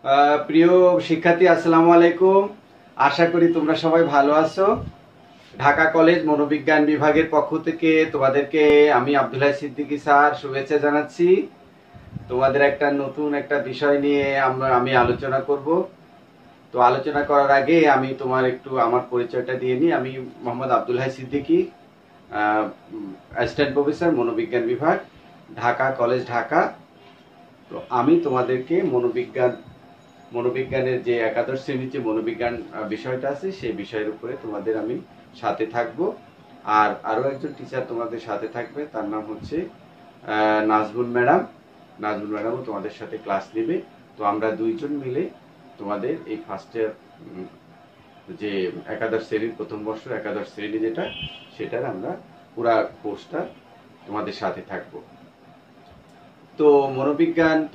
প্রিয় শিক্ষার্থী, আসসালামু আলাইকুম। আশা করি তোমরা সবাই ভালো আছো। ঢাকা কলেজ মনোবিজ্ঞান বিভাগের পক্ষ থেকে তোমাদেরকে আমি আব্দুল হাই সিদ্দিকী স্যার শুভেচ্ছা জানাচ্ছি। তোমাদের একটা নতুন একটা বিষয় নিয়ে আমি আলোচনা করব। তো আলোচনা করার আগে আমি তোমার একটু আমার পরিচয়টা দিয়ে নিই। আমি মোহাম্মদ আব্দুল হাই সিদ্দিকী, অ্যাসিস্ট্যান্ট প্রফেসর মনোবিজ্ঞান বিভাগ, ঢাকা কলেজ, ঢাকা। তো আমি তোমাদেরকে মনোবিজ্ঞানের যে একাদশ শ্রেণীর যে মনোবিজ্ঞান বিষয়টা আছে সেই বিষয়ের উপরে তোমাদের আমি সাথে থাকব। আর আরো একজন টিচার তোমাদের সাথে থাকবে, তার নাম হচ্ছে নাজমুল ম্যাডাম। নাজমুল ম্যাডামও তোমাদের সাথে ক্লাস নেবে। তো আমরা দুইজন মিলে তোমাদের এই ফার্স্ট ইয়ার যে একাদশ শ্রেণীর প্রথম বর্ষ একাদশ শ্রেণী যেটা, সেটার আমরা পুরা কোর্সটা তোমাদের সাথে থাকব। তো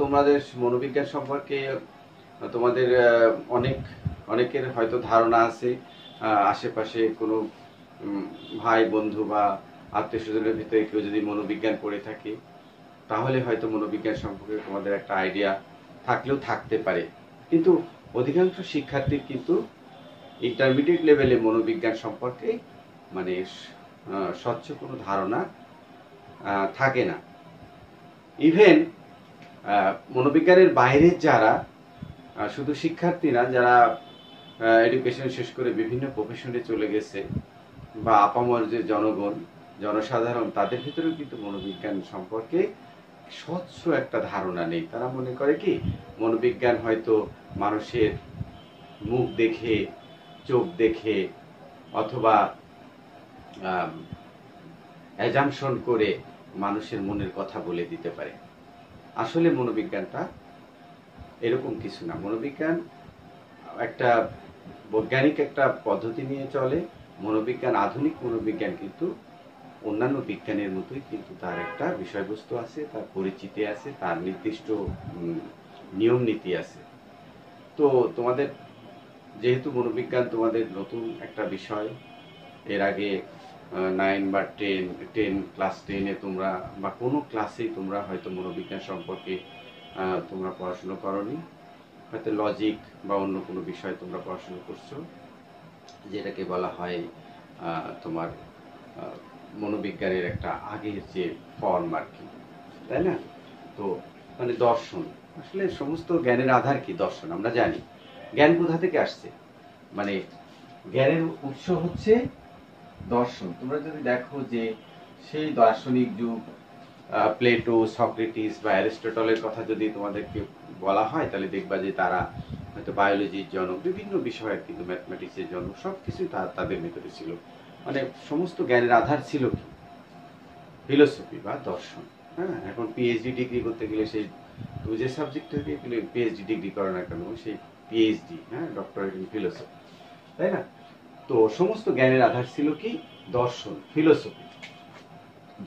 তোমাদের মনোবিজ্ঞান সম্পর্কে তোমাদের অনেকের হয়তো ধারণা আছে। আশেপাশে কোনো ভাই বন্ধু বা আত্মীয় স্বজনের ভিতরে কেউ যদি মনোবিজ্ঞান পড়ে থাকে, তাহলে হয়তো মনোবিজ্ঞান সম্পর্কে তোমাদের একটা আইডিয়া থাকলেও থাকতে পারে। কিন্তু অধিকাংশ শিক্ষার্থীর কিন্তু ইন্টারমিডিয়েট লেভেলে মনোবিজ্ঞান সম্পর্কে মানে স্বচ্ছ কোনো ধারণা থাকে না। ইভেন মনোবিজ্ঞানের বাইরের যারা শুধু শিক্ষার্থী না, যারা এডুকেশন শেষ করে বিভিন্ন প্রফেশনে চলে গেছে বা আপামর যে জনসাধারণ, তাদের ভিতরেও কিন্তু মনোবিজ্ঞান সম্পর্কে স্বচ্ছ একটা ধারণা নেই। তারা মনে করে কি মনোবিজ্ঞান হয়তো মানুষের মুখ দেখে, চোখ দেখে অথবা অ্যাজাম্পশন করে মানুষের মনের কথা বলে দিতে পারে। আসলে মনোবিজ্ঞানটা এরকম কিছু না। মনোবিজ্ঞান একটা বৈজ্ঞানিক একটা পদ্ধতি নিয়ে চলে। আধুনিক মনোবিজ্ঞান কিন্তু অন্যান্য বিজ্ঞানের মতোই, কিন্তু তার একটা বিষয়বস্তু আছে, তার পরিচিতি আছে, তার নির্দিষ্ট নিয়ম নীতি আছে। তো তোমাদের যেহেতু মনোবিজ্ঞান তোমাদের নতুন একটা বিষয়, এর আগে 9 বা 10 ক্লাস 10-এ তোমরা বা কোনো ক্লাসেই তোমরা হয়তো মনোবিজ্ঞান সম্পর্কে তোমরা পড়াশোনা করনি। হয়তো লজিক বা অন্য কোনো বিষয় তোমরা পড়াশোনা করছো, যেটাকে বলা হয় তোমার মনোবিজ্ঞানের একটা আগের যে ফর্ম আর কি, তাই না? তো মানে দর্শন, আসলে সমস্ত জ্ঞানের আধার কি? দর্শন। আমরা জানি জ্ঞান কোথা থেকে আসছে, মানে জ্ঞানের উৎস হচ্ছে দর্শন। তোমরা যদি দেখো যে সেই দার্শনিক যুগ, প্লেটো, সক্রেটিস বা অ্যারিস্টটলের কথা যদি তোমাদেরকে বলা হয়, তাহলে দেখবা যে তারা হয়তো বায়োলজির জনক, বিভিন্ন বিষয়ের কিন্তু ম্যাথমেটিক্সের জনক, সবকিছুই তাদের ভিতরে ছিল। মানে সমস্ত জ্ঞানের আধার ছিল কি? ফিলোসফি বা দর্শন। হ্যাঁ, এখন পিএইচডি ডিগ্রি করতে গেলে সেই তুমি যে সাবজেক্ট থেকে পিএইচডি ডিগ্রি করো না কেন, সেই পিএইচডি, হ্যাঁ, ডক্টরেট ইন ফিলোসফি, তাই না? তো সমস্ত জ্ঞানের আধার ছিল কি? দর্শন, ফিলোসফি।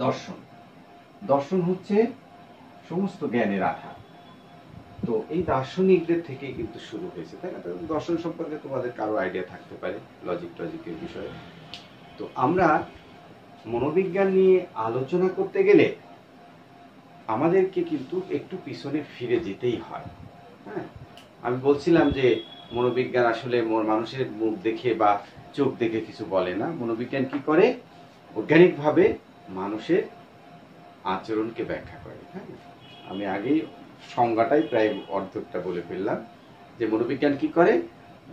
দর্শন দর্শন হচ্ছে সমস্ত জ্ঞানের আধার। তো এই দার্শনিকদের থেকে কিন্তু শুরু হয়েছে, তাই না? দর্শন সম্পর্কে তোমাদের কারো আইডিয়া থাকতে পারে, লজিকের বিষয়ে। তো আমরা মনোবিজ্ঞান নিয়ে আলোচনা করতে গেলে আমাদেরকে কিন্তু একটু পিছনে ফিরে যেতেই হয়। হ্যাঁ, আমি বলছিলাম যে মনোবিজ্ঞান আসলে মানুষের মুখ দেখে বা চোখ দেখে কিছু বলে না। মনোবিজ্ঞান কি করে? বৈজ্ঞানিকভাবে মানুষের আচরণকে ব্যাখ্যা করে। হ্যাঁ, আমি আগেই সংজ্ঞাটাই প্রায় অর্ধেকটা বলে ফেললাম যে মনোবিজ্ঞান কি করে?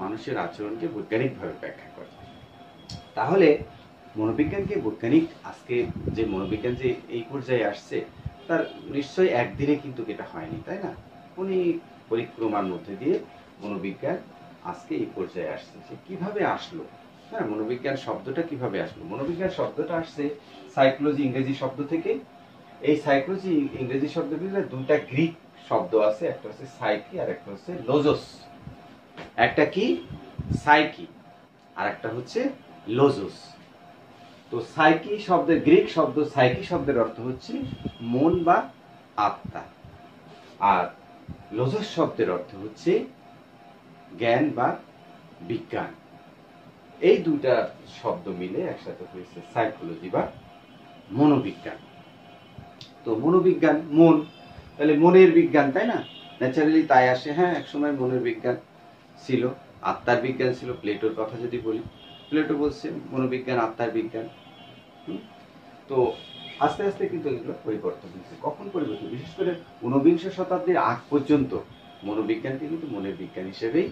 মানুষের আচরণকে বৈজ্ঞানিকভাবে ব্যাখ্যা করে। তাহলে মনোবিজ্ঞানকে বৈজ্ঞানিক, আজকে যে মনোবিজ্ঞান যে এই পর্যায়ে আসছে, তার নিশ্চয়ই একদিনে কিন্তু এটা হয়নি, তাই না? অনেক পরিক্রমার মধ্যে দিয়ে মনোবিজ্ঞান আজকে এই পর্যায়ে আসছে। সে কিভাবে আসলো? হ্যাঁ, মনোবিজ্ঞান শব্দটা কিভাবে আসলো? মনোবিজ্ঞান শব্দটা আসছে সাইকোলজি ইংরেজি শব্দ থেকে। এই সাইকোলজি ইংরেজি শব্দের ভিতরে দুইটা গ্রিক শব্দ আছে, একটা হচ্ছে সাইকি আর একটা হচ্ছে লোজোস। একটা কি? সাইকি, আর একটা হচ্ছে লোজোস। তো সাইকি শব্দের, গ্রিক শব্দ সাইকি শব্দের অর্থ হচ্ছে মন বা আত্মা, আর লোজোস শব্দের অর্থ হচ্ছে জ্ঞান বা বিজ্ঞান। এই দুইটা শব্দ মিলে একসাথে হয়েছে সাইকোলজি বা মনোবিজ্ঞান। তো মনোবিজ্ঞান মন, তাহলে মনের বিজ্ঞান, তাই না? ন্যাচারালি তাই আসে। হ্যাঁ, একসময় মনের বিজ্ঞান ছিল, আত্মার বিজ্ঞান ছিল। প্লেটোর কথা যদি বলি, প্লেটো বলছে মনোবিজ্ঞান আত্মার বিজ্ঞান। তো আস্তে আস্তে কিন্তু এগুলো পরিবর্তন হয়েছে। কখন পরিবর্তন? বিশেষ করে ঊনবিংশ শতাব্দীর আগ পর্যন্ত মনোবিজ্ঞানকে কিন্তু মনের বিজ্ঞান হিসেবেই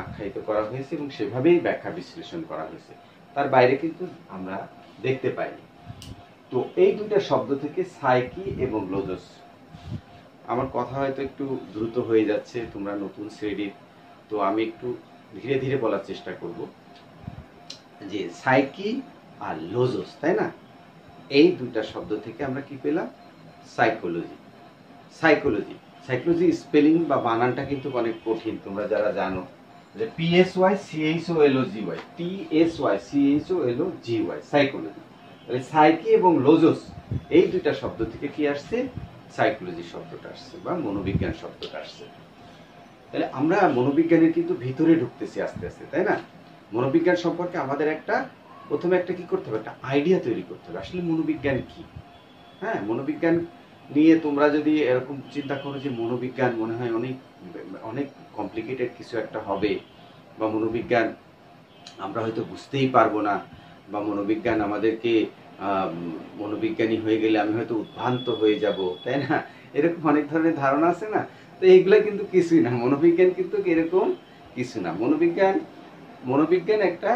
আখ্যায়িত করা হয়েছে এবং সেভাবেই ব্যাখ্যা বিশ্লেষণ করা হয়েছে, তার বাইরে কিন্তু আমরা দেখতে পাইনি। তো এই দুইটা শব্দ থেকে সাইকি এবং লোজোস, আমার কথা হয়তো একটু দ্রুত হয়ে যাচ্ছে, তোমরা নতুন শ্রেণীর, তো আমি একটু ধীরে ধীরে বলার চেষ্টা করব। যে সাইকি আর লোজোস, তাই না, এই দুইটা শব্দ থেকে আমরা কি পেলাম? সাইকোলজি। সাইকোলজি সাইকোলজি স্পেলিং বা বানানটা কিন্তু অনেক কঠিন, তোমরা যারা জানো যে PSYCHOLOGY, TSYCHOLOGY, সাইকোলজি। তাহলে সাইকি এবং লোজোস এই দুইটা শব্দ থেকে কি আসছে? সাইকোলজি শব্দটা আসছে বা মনোবিজ্ঞান শব্দটা আসছে। তাহলে আমরা মনোবিজ্ঞানের কিন্তু ভিতরে ঢুকতেছি আস্তে আস্তে, তাই না? মনোবিজ্ঞান সম্পর্কে আমাদের প্রথমে একটা কি করতে হবে? একটা আইডিয়া তৈরি করতে হবে আসলে মনোবিজ্ঞান কি। হ্যাঁ, মনোবিজ্ঞান নিয়ে তোমরা যদি এরকম চিন্তা করো যে মনোবিজ্ঞান মনে হয় অনেক অনেক কমপ্লিকেটেড কিছু একটা হবে, বা মনোবিজ্ঞান আমরা হয়তো বুঝতেই পারবো না, বা মনোবিজ্ঞান আমাদেরকে মনোবিজ্ঞানী হয়ে গেলে আমি হয়তো উদ্ভ্রান্ত হয়ে যাব, তাই না? এরকম অনেক ধরনের ধারণা আছে না? তো এইগুলা কিন্তু কিছুই না, মনোবিজ্ঞান কিন্তু এরকম কিছু না। মনোবিজ্ঞান একটা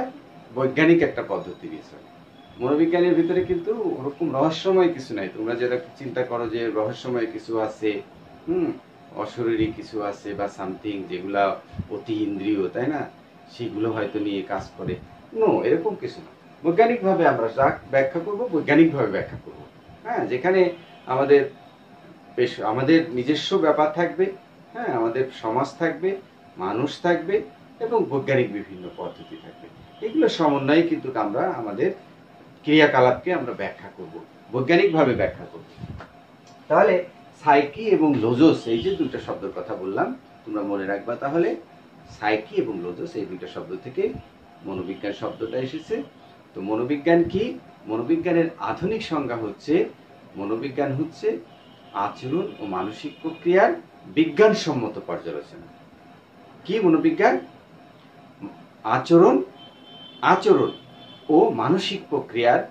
বৈজ্ঞানিক একটা পদ্ধতি বিষয়। মনোবিজ্ঞানের ভিতরে কিন্তু ওরকম রহস্যময় কিছু নাই। তোমরা যেটা চিন্তা করো যে রহস্যময় কিছু আছে, অশরীরী কিছু আছে বা সামথিং যেগুলা অতি ইন্দ্রিয়, তাই না, সেগুলো হয়তো নিয়ে কাজ করে। নো, এরকম কিছু না। বৈজ্ঞানিকভাবে আমরা যা ব্যাখ্যা করব, বৈজ্ঞানিকভাবে ব্যাখ্যা করব। হ্যাঁ, যেখানে আমাদের আমাদের নিজস্ব ব্যাপার থাকবে, হ্যাঁ, আমাদের সমাজ থাকবে, মানুষ থাকবে এবং বৈজ্ঞানিক বিভিন্ন পদ্ধতি থাকবে। এগুলো সমন্বয়ে কিন্তু আমরা আমাদের ক্রিয়াকলাপকে আমরা ব্যাখ্যা করব, বৈজ্ঞানিকভাবে ব্যাখ্যা করব। তাহলে সাইকি এবং লোজোস, এই যে দুটো শব্দের কথা বললাম, তোমরা মনে রাখবা। তাহলে সাইকি এবং লোজোস এই দুটো শব্দ থেকে মনোবিজ্ঞান শব্দটা এসেছে। তো মনোবিজ্ঞান কি? মনোবিজ্ঞানের আধুনিক সংজ্ঞা হচ্ছে, মনোবিজ্ঞান হচ্ছে আচরণ ও মানসিক প্রক্রিয়ার বিজ্ঞানসম্মত পর্যালোচনা। কি মনোবিজ্ঞান? আচরণ ও মানসিক প্রক্রিয়ার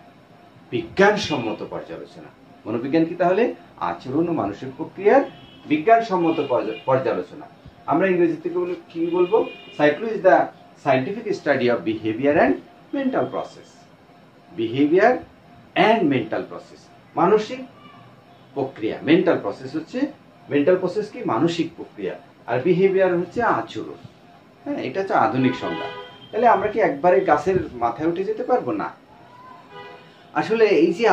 বিজ্ঞানসম্মত পর্যালোচনা। মনোবিজ্ঞান কি তাহলে? আচরণ ও মানসিক প্রক্রিয়ার বিজ্ঞানসম্মত পর্যালোচনা। আমরা ইংরেজিতে কি বলবো? Psychology is the scientific study of behaviour and mental process. Behaviour and mental process, মানসিক প্রক্রিয়া। মেন্টাল প্রসেস হচ্ছে, মেন্টাল প্রসেস কি? মানসিক প্রক্রিয়া। আর বিহেভিয়ার হচ্ছে আচরণ। হ্যাঁ, এটা হচ্ছে আধুনিক সংজ্ঞা। তাহলে আমরা কি একবারে গাছের মাথায় উঠে যেতে পারবো না? আসলে এই যে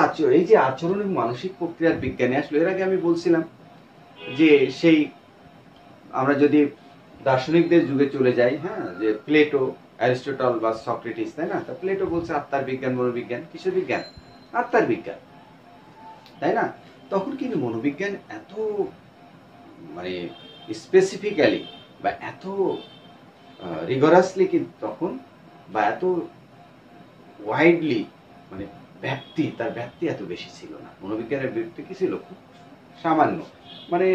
আচরণ এবং মানসিক প্রক্রিয়ার বিজ্ঞানে, আসলে এর আগে আমি বলছিলাম যে সেই আমরা যদি দার্শনিকদের যুগে চলে যাই, হ্যাঁ, যে প্লেটো, অ্যারিস্টটল বা সক্রেটিস, তাই না? তা প্লেটো বলছে আত্মার বিজ্ঞান, মনোবিজ্ঞান কিসের বিজ্ঞান? আত্মার বিজ্ঞান, তাই না? তখন কিন্তু মনোবিজ্ঞান এত মানে স্পেসিফিক্যালি বা এত রিগরাসলি কিন্তু তখন, বা এত ওয়াইডলি, মানে তার ব্যাপ্তি এত বেশি ছিল না। মনোবিজ্ঞানের ব্যাপ্তি কি ছিল? খুব সামান্য, মানে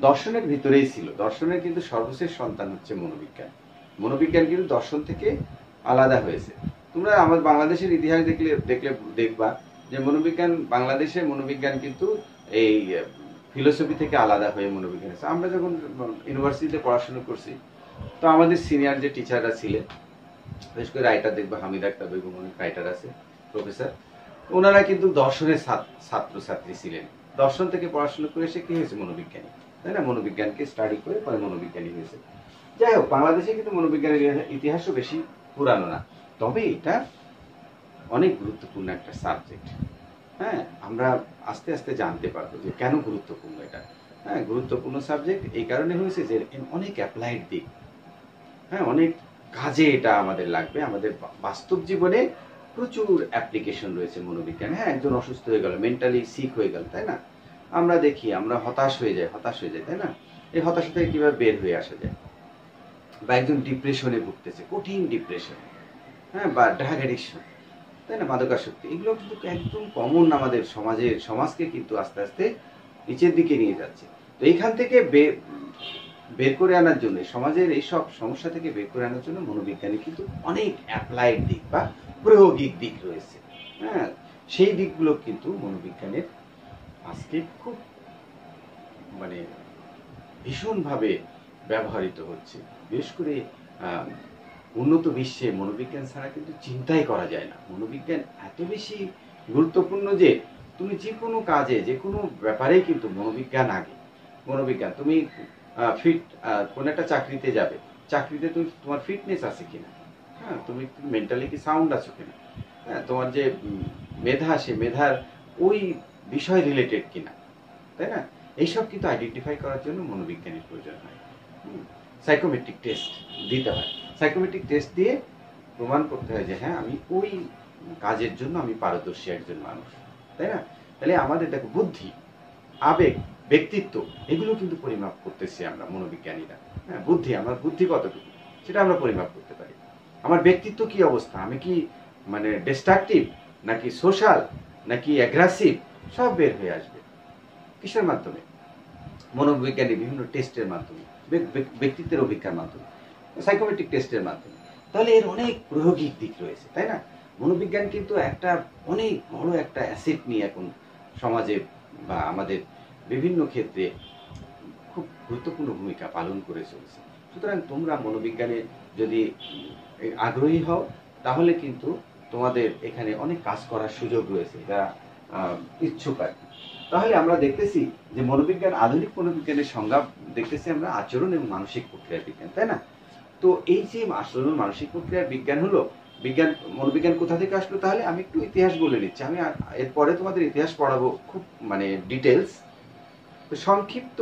দর্শনের ভিতরেই ছিল। দর্শনের কিন্তু সর্বশেষ সন্তান হচ্ছে মনোবিজ্ঞান। মনোবিজ্ঞান কিন্তু দর্শন থেকে আলাদা হয়েছে। তোমরা আমার বাংলাদেশের ইতিহাস দেখবা যে বাংলাদেশের মনোবিজ্ঞান কিন্তু এই ফিলোসফি থেকে আলাদা হয়ে মনোবিজ্ঞান আছে। আমরা যখন ইউনিভার্সিটিতে পড়াশোনা করছি, তো আমাদের সিনিয়র যে টিচাররা ছিলেন, বিশেষ করে রাইটার দেখবা, হামিদ আক্তার বেগম, অনেক রাইটার আছে, প্রফেসর, ওনারা কিন্তু দর্শনের ছাত্রছাত্রী ছিলেন। দর্শন থেকে পড়াশোনা করে এসে কি হয়েছে? মনোবিজ্ঞানী, তাই না? মনোবিজ্ঞানকে স্টাডি করে পরে মনোবিজ্ঞানী হয়েছে। যাই হোক, বাংলাদেশে কিন্তু মনোবিজ্ঞানের ইতিহাসও বেশি পুরানো না, তবে এটা অনেক গুরুত্বপূর্ণ একটা সাবজেক্ট। হ্যাঁ, আমরা আস্তে আস্তে জানতে পারবো যে কেন গুরুত্বপূর্ণ এটা। হ্যাঁ, গুরুত্বপূর্ণ সাবজেক্ট এই কারণে হয়েছে যে অনেক অ্যাপ্লাইড দিক, হ্যাঁ, অনেক কাজে এটা আমাদের লাগবে। আমাদের বাস্তব জীবনে প্রচুর অ্যাপ্লিকেশন রয়েছে মনোবিজ্ঞান। হ্যাঁ, একজন অসুস্থ হয়ে গেল, মেন্টালি সিক হয়ে গেল, তাই না? আমরা দেখি, আমরা হতাশ হয়ে যাই, তাই না? এই হতাশা থেকে কিভাবে বের হয়ে আসা যায়? বা একজন ডিপ্রেশনে ভুগতেছে, কঠিন ডিপ্রেশন, হ্যাঁ, বা ড্রাগ অ্যাডিকশন, তাই না, মাদকাসক্তি, এগুলো কিন্তু একদম কমন আমাদের সমাজকে কিন্তু আস্তে আস্তে নিচের দিকে নিয়ে যাচ্ছে। তো এইখান থেকে বের করে আনার জন্য, সমাজের এইসব সমস্যা থেকে বের করে আনার জন্য মনোবিজ্ঞানী কিন্তু অনেক অ্যাপ্লাইড দিক বা প্রায়োগিক দিক রয়েছে। হ্যাঁ, সেই দিকগুলো কিন্তু মনোবিজ্ঞানের আজকে খুব মানে ভীষণভাবে ব্যবহৃত হচ্ছে। বিশেষ করে উন্নত বিশ্বে মনোবিজ্ঞান ছাড়া কিন্তু চিন্তাই করা যায় না। মনোবিজ্ঞান এত বেশি গুরুত্বপূর্ণ যে তুমি যে কোনো কাজে, যে কোনো ব্যাপারেই কিন্তু মনোবিজ্ঞান আগে। মনোবিজ্ঞান, তুমি ফিট কোন একটা চাকরিতে যাবে, চাকরিতে তুমি তোমার ফিটনেস আছে কিনা, হ্যাঁ, তুমি মেন্টালি কি সাউন্ড আছো কিনা, হ্যাঁ, তোমার যে মেধা, সে মেধার ওই বিষয় রিলেটেড কিনা, তাই না? এইসব কিন্তু আইডেন্টিফাই করার জন্য মনোবিজ্ঞানের প্রয়োজন হয়। সাইকোমেট্রিক টেস্ট দিতে হয়। সাইকোমেট্রিক টেস্ট দিয়ে প্রমাণ করতে হয় যে হ্যাঁ, আমি ওই কাজের জন্য আমি পারদর্শী একজন মানুষ, তাই না? তাহলে আমাদের দেখো বুদ্ধি, আবেগ, ব্যক্তিত্ব, এগুলো কিন্তু পরিমাপ করতেছি আমরা মনোবিজ্ঞানীরা। হ্যাঁ, বুদ্ধি, আমার বুদ্ধি কতটুকু সেটা আমরা পরিমাপ করতে পারি। আমার ব্যক্তিত্ব কি অবস্থা, আমি কি মানে ডিস্ট্রাকটিভ নাকি সোশ্যাল নাকি অ্যাগ্রেসিভ, সব বের হয়ে আসবে। কিসের মাধ্যমে? মনোবিজ্ঞানী বিভিন্ন টেস্টের মাধ্যমে, ব্যক্তিত্বের অভিজ্ঞার মাধ্যমে, সাইকোমেট্রিক টেস্টের মাধ্যমে। তাহলে এর অনেক প্রায়োগিক দিক রয়েছে, তাই না? মনোবিজ্ঞান কিন্তু একটা অনেক বড় একটা অ্যাসেট নিয়ে এখন সমাজে বা আমাদের বিভিন্ন ক্ষেত্রে খুব গুরুত্বপূর্ণ ভূমিকা পালন করে চলেছে। সুতরাং তোমরা মনোবিজ্ঞানে যদি আগ্রহী হও, তাহলে কিন্তু তোমাদের এখানে অনেক কাজ করার সুযোগ রয়েছে, যারা ইচ্ছুক আর কি। তাহলে আমরা দেখতেছি যে মনোবিজ্ঞান, আধুনিক মনোবিজ্ঞানের সংজ্ঞা দেখতেছি আমরা আচরণ এবং মানসিক প্রক্রিয়া বিজ্ঞান, তাই না? তো এই যে আচরণ মানসিক প্রক্রিয়ার বিজ্ঞান হলো, বিজ্ঞান, মনোবিজ্ঞান কোথা থেকে আসলো? তাহলে আমি একটু ইতিহাস বলে নিচ্ছি। আমি এরপরে তোমাদের ইতিহাস পড়াবো খুব মানে ডিটেলস। তো সংক্ষিপ্ত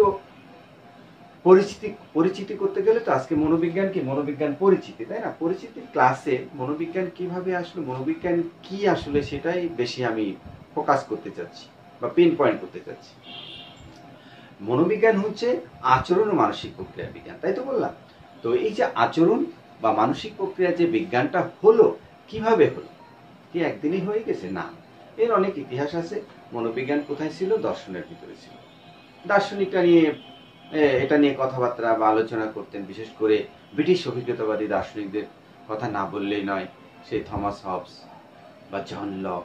পরিচিতি করতে গেলে তো আজকে মনোবিজ্ঞান কি, মনোবিজ্ঞান পরিচিতি, তাই না? পরিচিতির ক্লাসে মনোবিজ্ঞান কিভাবে আসলো, মনোবিজ্ঞান কি আসলে, সেটাই বেশি আমি ফোকাস করতে চাচ্ছি বা পিন পয়েন্ট করতে চাচ্ছি। মনোবিজ্ঞান হচ্ছে আচরণ ও মানসিক প্রক্রিয়া বিজ্ঞান, তাই তো বললাম। তো এই যে আচরণ বা মানসিক প্রক্রিয়া যে বিজ্ঞানটা হলো, কিভাবে হলো? কি একদিনই হয়ে গেছে? না, এর অনেক ইতিহাস আছে। মনোবিজ্ঞান কোথায় ছিল? দর্শনের ভিতরে ছিল। দার্শনিকরা নিয়ে এটা নিয়ে কথাবার্তা বা আলোচনা করতেন। বিশেষ করে ব্রিটিশ অভিজ্ঞতাবাদী দার্শনিকদের কথা না বললেই নয়। সেই থমাস হবস বা John Locke,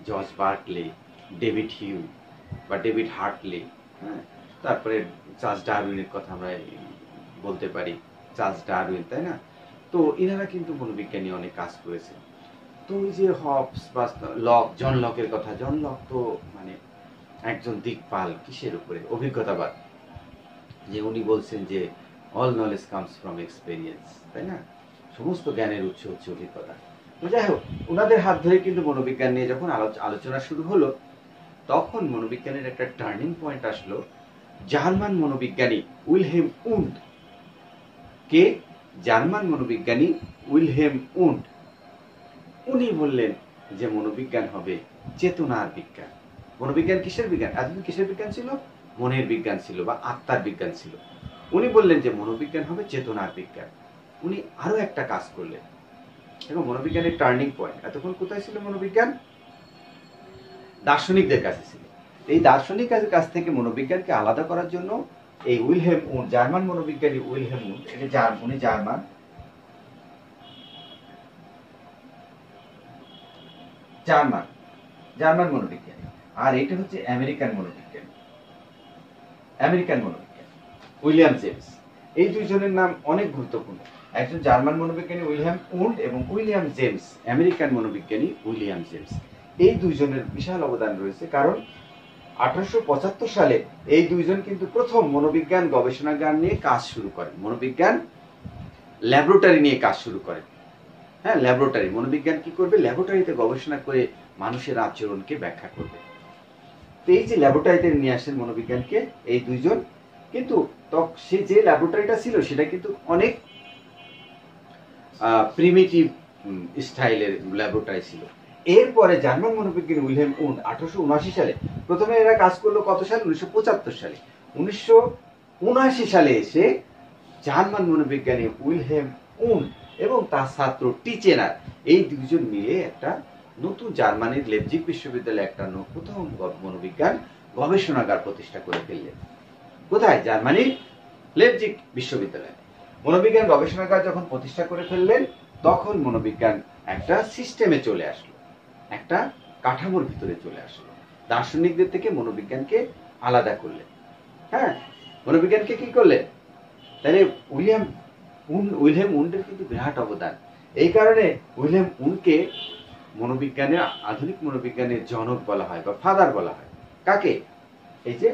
George Berkeley, David Hume বা ডেভিড হার্টলে, হ্যাঁ, তারপরে চার্লস ডারউইনের কথা আমরা বলতে পারি, চার্লস ডারউইন, তাই না? তো এনারা কিন্তু মনোবিজ্ঞানী অনেক কাজ করেছে। তো ওই যে হবস বা লক, জন লকের কথা, জন লক তো মানে একজন দিকপাল কিসের উপরে? অভিজ্ঞতাবাদ। যে উনি বলছেন যে all knowledge comes from experience, তাই না? সমস্ত জ্ঞানের উৎস হচ্ছে অভিজ্ঞতা। তো যাই হোক, ওনাদের হাত ধরে কিন্তু মনোবিজ্ঞান নিয়ে যখন আলোচনা শুরু হলো, তখন মনোবিজ্ঞানের একটা টার্নিং পয়েন্ট আসলো। জার্মান মনোবিজ্ঞানী উইলহেম উন্ড, কে? জার্মান মনোবিজ্ঞানী উইলহেম উন্ড, উনি বললেন যে মনোবিজ্ঞান হবে চেতনার বিজ্ঞান। মনোবিজ্ঞান কিসের বিজ্ঞান? এতদিন কিসের বিজ্ঞান ছিল? মনের বিজ্ঞান ছিল বা আত্মার বিজ্ঞান ছিল। উনি বললেন যে মনোবিজ্ঞান হবে চেতনার বিজ্ঞান। উনি আরো একটা কাজ করলেন, এবং মনোবিজ্ঞানের টার্নিং পয়েন্ট। এতক্ষণ কোথায় ছিল মনোবিজ্ঞান? দার্শনিকদের কাছে ছিল। এই দার্শনিকদের কাছ থেকে মনোবিজ্ঞানকে আলাদা করার জন্য এই উইলহেম উন্ড, জার্মান মনোবিজ্ঞানী উইলহেম উন্ড, উনি জার্মান মনোবিজ্ঞানী, আর এটা হচ্ছে আমেরিকান মনোবিজ্ঞানী, উইলিয়াম জেমস। এই দুইজনের নাম অনেক গুরুত্বপূর্ণ। একজন জার্মান মনোবিজ্ঞানী উইলহেম উন্ড এবং উইলিয়াম জেমস, আমেরিকান মনোবিজ্ঞানী উইলিয়াম জেমস। এই দুইজনের বিশাল অবদান রয়েছে, কারণ 1875 সালে এই দুইজন কিন্তু প্রথম মনোবিজ্ঞান গবেষণাগার নিয়ে কাজ শুরু করেন। মনোবিজ্ঞান ল্যাবরেটরি নিয়ে কাজ শুরু করেন। হ্যাঁ, ল্যাবরেটরি, মনোবিজ্ঞান কি করবে? ল্যাবরেটরিতে গবেষণা করে মানুষের আচরণকে ব্যাখ্যা করবে। তো এই যে ল্যাবরেটরিতে নিয়ে আসেন মনোবিজ্ঞানকে এই দুইজন, কিন্তু সে যে ল্যাবরেটরিটা ছিল সেটা কিন্তু অনেক প্রিমিটিভ স্টাইলের ল্যাবরেটরি ছিল। এরপরে জার্মান মনোবিজ্ঞানী উইলহেম উন্ড 1879 সালে, প্রথমে এরা কাজ করলো কত সালে? 1975 সালে। 1979 সালে এসে জার্মান মনোবিজ্ঞানী উইলহেম উন্ড এবং তার ছাত্র টিচেনার, এই দুজন মিলে একটা নতুন জার্মানির লেপজিগ বিশ্ববিদ্যালয়ে একটা প্রথম মনোবিজ্ঞান গবেষণাগার প্রতিষ্ঠা করে ফেললেন। কোথায়? জার্মানির লেপজিগ বিশ্ববিদ্যালয়ে। মনোবিজ্ঞান গবেষণাগার যখন প্রতিষ্ঠা করে ফেললেন, তখন মনোবিজ্ঞান একটা সিস্টেমে চলে আসলো, একটা কাঠামোর ভিতরে চলে আসলো। দার্শনিকদের থেকে মনোবিজ্ঞানকে আলাদা করলেন। হ্যাঁ, মনোবিজ্ঞানকে কি করলেন? তাহলে উইলহেম উন্ডের কিন্তু বিরাট অবদান। এই কারণে উইলহেম উন্ডকে মনোবিজ্ঞানের, আধুনিক মনোবিজ্ঞানের জনক বলা হয় বা ফাদার বলা হয়। কাকে? এই যে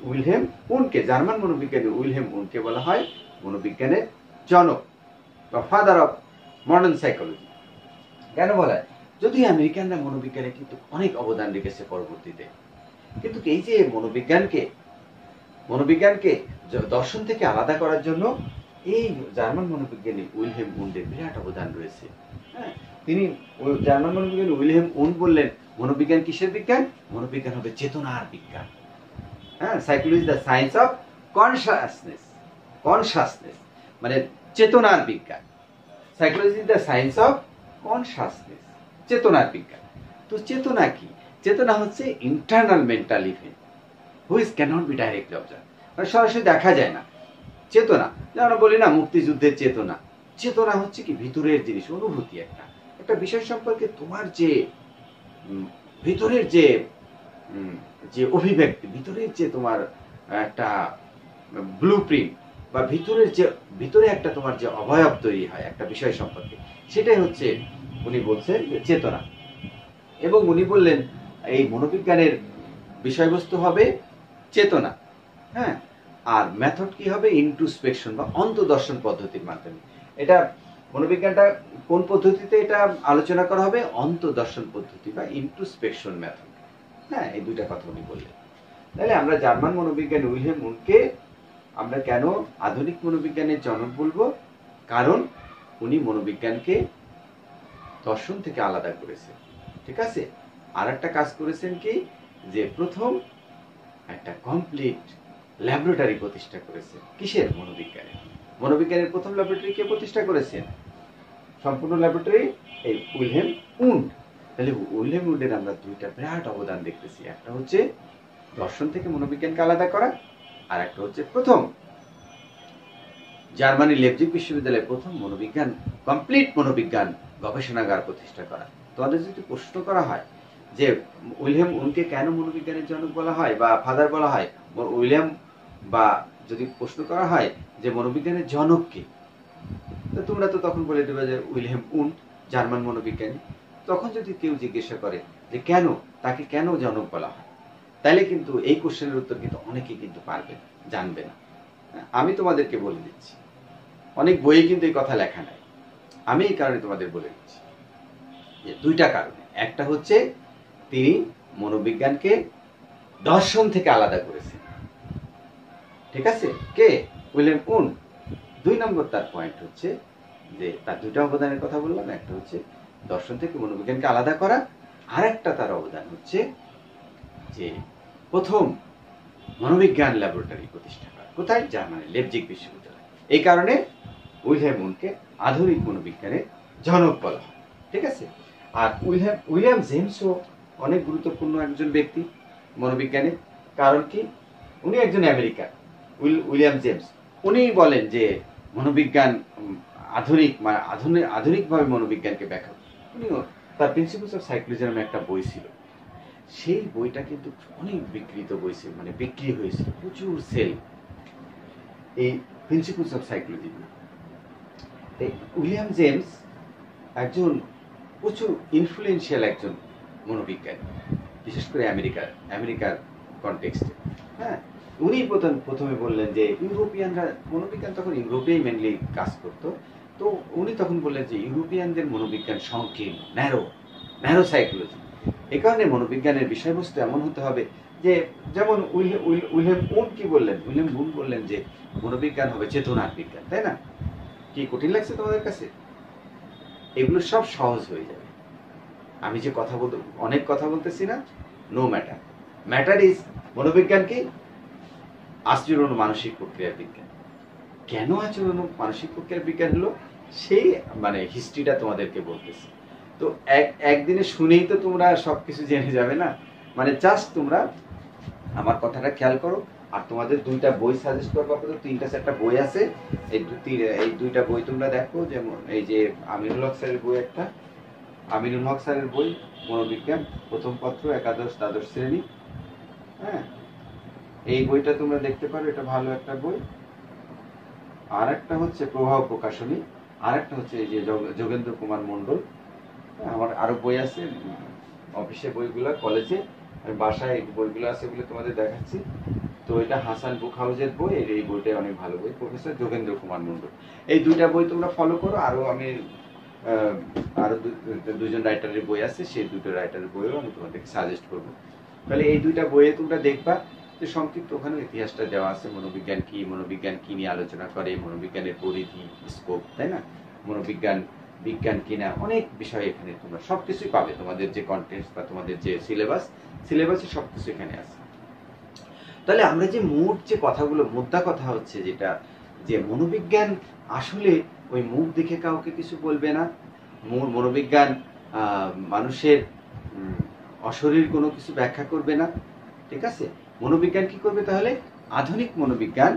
উইলহেম উন্ডকে, জার্মান মনোবিজ্ঞানী উইলহেম উন্ডকে বলা হয় মনোবিজ্ঞানের জনক বা ফাদার অফ মডার্ন সাইকোলজি। কেন বলা হয়? যদিও আমেরিকানরা মনোবিজ্ঞানে কিন্তু অনেক অবদান রেখেছে পরবর্তীতে, কিন্তু এই যে মনোবিজ্ঞানকে দর্শন থেকে আলাদা করার জন্য এই জার্মান মনোবিজ্ঞানী উইলহেম উন্ডের বিরাট অবদান রয়েছে। হ্যাঁ, তিনি জার্মান মনোবিজ্ঞানী উইলহেম উন্ড বললেন, মনোবিজ্ঞান কিসের বিজ্ঞান? মনোবিজ্ঞান হবে চেতনার বিজ্ঞান। হ্যাঁ, psychology the science of consciousness, মানে চেতনার বিজ্ঞান। Psychology the science of consciousness, চেতনার বিজ্ঞান। তো চেতনা কি? চেতনা হচ্ছে internal mental event which can't be directly observe, মানে সরাসরি দেখা যায় না। চেতনা, আমরা বলি না মুক্তিযুদ্ধের চেতনা, চেতনা হচ্ছে কি ভিতরের জিনিস, অনুভূতি, একটা বিষয় সম্পর্কে তোমার যে ভিতরের যে অভিব্যক্তি, ভিতরের যে তোমার একটা ব্লুপ্রিন্ট বা ভিতরে একটা তোমার যে অবয়ব তৈরি হয় একটা বিষয় সম্পর্কে, সেটাই হচ্ছে উনি বলছেন চেতনা। এবং উনি বললেন এই মনোবিজ্ঞানের বিষয়বস্তু হবে চেতনা। হ্যাঁ, আর মেথড কি হবে? ইন্ট্রোস্পেকশন বা অন্তর্দর্শন পদ্ধতির মাধ্যমে। এটা মনোবিজ্ঞানটা কোন পদ্ধতিতে এটা আলোচনা করা হবে? অন্তর্দর্শন পদ্ধতি বা ইন্ট্রোস্পেকশন মেথড। হ্যাঁ, এই দুইটা কথা উনি বললেন। তাহলে আমরা জার্মান মনোবিজ্ঞানী উইলহেম উন্ডকে আমরা কেন আধুনিক মনোবিজ্ঞানের জনক বলবো? কারণ উনি মনোবিজ্ঞানকে দর্শন থেকে আলাদা করেছেন। ঠিক আছে, আর একটা কাজ করেছেন কি, যে প্রথম একটা কমপ্লিট ল্যাবরেটরি প্রতিষ্ঠা করেছেন। কিসের? মনোবিজ্ঞানের প্রথম ল্যাবরেটরি কে প্রতিষ্ঠা করেছেন? সম্পূর্ণ ল্যাবরেটরি এই উইলহেম উন্ড। তাহলে উইলহেম উন্ডের আমরা দুইটা বিরাট অবদান দেখতেছি, একটা হচ্ছে দর্শন থেকে মনোবিজ্ঞানকে আলাদা করা, আর একটা হচ্ছে প্রথম জার্মানি লেপজিগ বিশ্ববিদ্যালয়ে প্রথম কমপ্লিট মনোবিজ্ঞান গবেষণাগার প্রতিষ্ঠা করা। তোমাদের যদি প্রশ্ন করা হয় যে উইলহেম উন্ডকে কেন মনোবিজ্ঞানের জনক বলা হয় বা ফাদার বলা হয়, বা যদি প্রশ্ন করা হয় যে মনোবিজ্ঞানের জনক কে, তো তোমরা তো তখন বলে দেবে যে উইলহেম উন্ড, জার্মান মনোবিজ্ঞানী। তখন যদি কেউ জিজ্ঞাসা করে যে কেন, তাকে কেন জনক বলা হয়, তাহলে কিন্তু এই কোশ্চেনের উত্তর কিন্তু অনেকে কিন্তু পারবে না, জানবে না। আমি তোমাদেরকে বলে দিচ্ছি, অনেক বইয়ে কিন্তু এই কথা লেখা নাই, আমি এই কারণে তোমাদের বলে দিচ্ছি যে দুইটা কারণে। একটা হচ্ছে তিনি মনোবিজ্ঞানকে দর্শন থেকে আলাদা করেছেন। ঠিক আছে, কে? Wilhelm wound. 2 নম্বর তার পয়েন্ট হচ্ছে যে তার দুইটা অবদানের কথা বললাম, একটা হচ্ছে দর্শন থেকে মনোবিজ্ঞানকে আলাদা করা, আর একটা তার অবদান হচ্ছে যে প্রথম মনোবিজ্ঞান ল্যাবরেটরি প্রতিষ্ঠা করা। কোথায়? জার্মানি লেপজিগ বিশ্ববিদ্যালয়। এই কারণে উইলহেম উন্ডকে আধুনিক মনোবিজ্ঞানের জনক বলা হয়। ঠিক আছে, আর উইলিয়াম জেমসও অনেক গুরুত্বপূর্ণ একজন ব্যক্তি মনোবিজ্ঞানে। কারণ কি? উনি একজন আমেরিকান। উইলিয়াম জেমস উনি বলেন যে মনোবিজ্ঞান আধুনিকভাবে মনোবিজ্ঞানকে ব্যাখ্যা। উনিও তার প্রিন্সিপালস অফ সাইকোলজি নামে একটা বই ছিল, সেই বইটা কিন্তু অনেক বিক্রিত বই ছিল, মানে বিক্রি হয়েছিল, প্রচুর সেল এই principles of psychology. William James একজন প্রচুর ইনফ্লুয়েন্সিয়াল একজন মনোবিজ্ঞানী, বিশেষ করে আমেরিকার কনটেক্সটে। হ্যাঁ, উনি প্রথমে বললেন যে ইউরোপিয়ানরা মনোবিজ্ঞান তখন ইউরোপেই মেনলি কাজ করতো, তো উনি তখন বললেন যে ইউরোপিয়ানদের মনোবিজ্ঞান সংকীর্ণ, ন্যারো সাইকোলজি। এই কারণে মনোবিজ্ঞানের বিষয়বস্তু এমন হতে হবে যে, যেমন উইলহেম উন্ড কি বললেন? উইলহেম উন্ড বললেন যে মনোবিজ্ঞান হবে চেতনার বিজ্ঞান। তাই না? কি কঠিন লাগছে তোমাদের কাছে? এগুলো সব সহজ হয়ে যাবে। আমি যে অনেক কথা বলতেছি না, নো ম্যাটার। ম্যাটার ইজ মনোবিজ্ঞান কি? আচরণ ও মানসিক প্রক্রিয়ার বিজ্ঞান। কেন আচরণ ও মানসিক প্রক্রিয়ার বিজ্ঞান হলো, সেই হিস্ট্রিটা তোমাদেরকে বলতেছি। তো একদিনে শুনেই তো তোমরা সবকিছু জেনে যাবে না, জাস্ট তোমরা আমার কথাটা খেয়াল করো, আর তোমাদের দুইটা বই সাজেস্ট করবো, আপাতত 3-4টা বই আছে। এই দুইটা বই তোমরা দেখো, যেমন এই যে আমিনুল হক স্যারের বই, একটা আমিনুল হক স্যারের বই মনোবিজ্ঞান প্রথম পত্র, একাদশ দ্বাদশ শ্রেণী। হ্যাঁ, এই বইটা তোমরা দেখতে পারো, এটা ভালো একটা বই। আর একটা হচ্ছে প্রভাব প্রকাশনী, আর একটা হচ্ছে এই যে যোগেন্দ্র কুমার মন্ডল। আমার আরো বই আছে, অফিসে বইগুলো, কলেজে, আমি বাসায় বইগুলো আছে বলে তোমাদের দেখাচ্ছি। তো এটা হাসান বুক হাউসের বই, এই বইটা অনেক ভালো বই, প্রফেসর যোগেন্দ্র কুমার মন্ডল। এই দুইটা বই তোমরা ফলো করো। আরো আমি আরো দুজন রাইটারের বই আছে, সেই দুটো রাইটারের বইও আমি তোমাদেরকে সাজেস্ট করবো। তাহলে এই দুইটা বইয়ে তোমরা দেখবা যে সংক্ষিপ্ত ওখানে ইতিহাসটা দেওয়া আছে, মনোবিজ্ঞান কি নিয়ে আলোচনা করে, মনোবিজ্ঞানের পরিধি, স্কোপ, তাই না, মনোবিজ্ঞান বিজ্ঞান কিনা, অনেক বিষয় এখানে তোমরা সবকিছুই পাবে। তোমাদের যে কন্টেন্টস বা তোমাদের যে সিলেবাসে সবকিছু এখানে আছে। তাহলে আমরা যে মোট যে কথাগুলো, মুদ্রা কথা হচ্ছে যেটা, যে মনোবিজ্ঞান আসলে ওই মুখ দেখে কাউকে কিছু বলবে না। মনোবিজ্ঞান মানুষের অশরীর কোনো কিছু ব্যাখ্যা করবে না, ঠিক আছে। মনোবিজ্ঞান কি করবে তাহলে? আধুনিক মনোবিজ্ঞান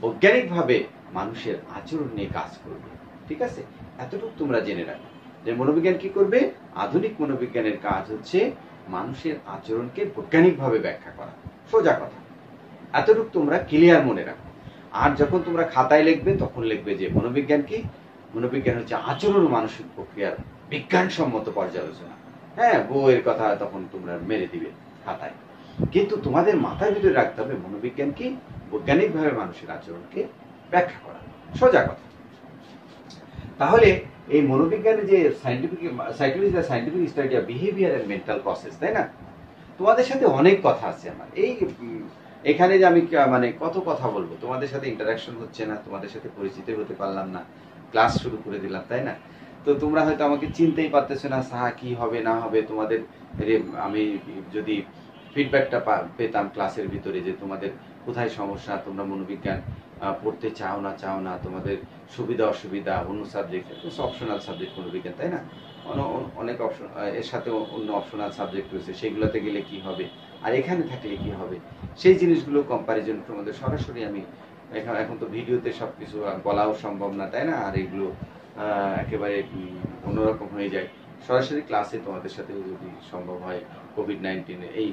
বৈজ্ঞানিকভাবে মানুষের আচরণ নিয়ে কাজ করবে, ঠিক আছে। এতটুকু তোমরা জেনে রাখো যে মনোবিজ্ঞান কি করবে। আধুনিক মনোবিজ্ঞানের কাজ হচ্ছে মানুষের আচরণকে বৈজ্ঞানিকভাবে ব্যাখ্যা করা, সোজা কথা। এতটুকু তোমরা ক্লিয়ার মনে রাখো। আর যখন তোমরা খাতায় লিখবে তখন লিখবে যে মনোবিজ্ঞান কি? মনোবিজ্ঞান হচ্ছে আচরণ ও মানসিক প্রক্রিয়ার বিজ্ঞানসম্মত পর্যালোচনা। হ্যাঁ, বইয়ের কথা তখন তোমরা মেরে দিবে খাতায়, কিন্তু তোমাদের মাথার ভিতরে রাখতে হবে মনোবিজ্ঞান কি? বৈজ্ঞানিকভাবে মানুষের আচরণকে ব্যাখ্যা করা, সোজা কথা। তাহলে এই মনোবিজ্ঞানের যে psychology scientific study of behaviour and mental process, তাই না? তোমাদের সাথে অনেক কথা আছে আমার এই এখানে, যে আমি মানে কত কথা বলবো, তোমাদের সাথে ইন্টারাকশন হচ্ছে না, তোমাদের সাথে পরিচিত হতে পারলাম না, ক্লাস শুরু করে দিলাম, তাই না? তো তোমরা হয়তো আমাকে চিনতেই পারতেছো না, সাহা কি হবে না হবে। তোমাদের আমি যদি ফিডব্যাকটা পেতাম ক্লাসের ভিতরে যে তোমাদের কোথায় সমস্যা, তোমরা মনোবিজ্ঞান পড়তে চাও না, তোমাদের সুবিধা অসুবিধা, অন্য সাবজেক্ট, অপশনাল সাবজেক্ট মনোবিজ্ঞান, তাই না? অনেক অপশন, এর সাথে অন্য অপশনাল সাবজেক্ট রয়েছে, সেগুলোতে গেলে কি হবে আর এখানে থাকলে কি হবে, সেই জিনিসগুলো কম্পারিজন তোমাদের সরাসরি আমি এখন তো ভিডিওতে সবকিছু বলাও সম্ভব না, তাই না? আর এগুলো একেবারে অন্যরকম হয়ে যায়। সরাসরি ক্লাসে তোমাদের সাথে যদি সম্ভব হয়, কোভিড-19 এই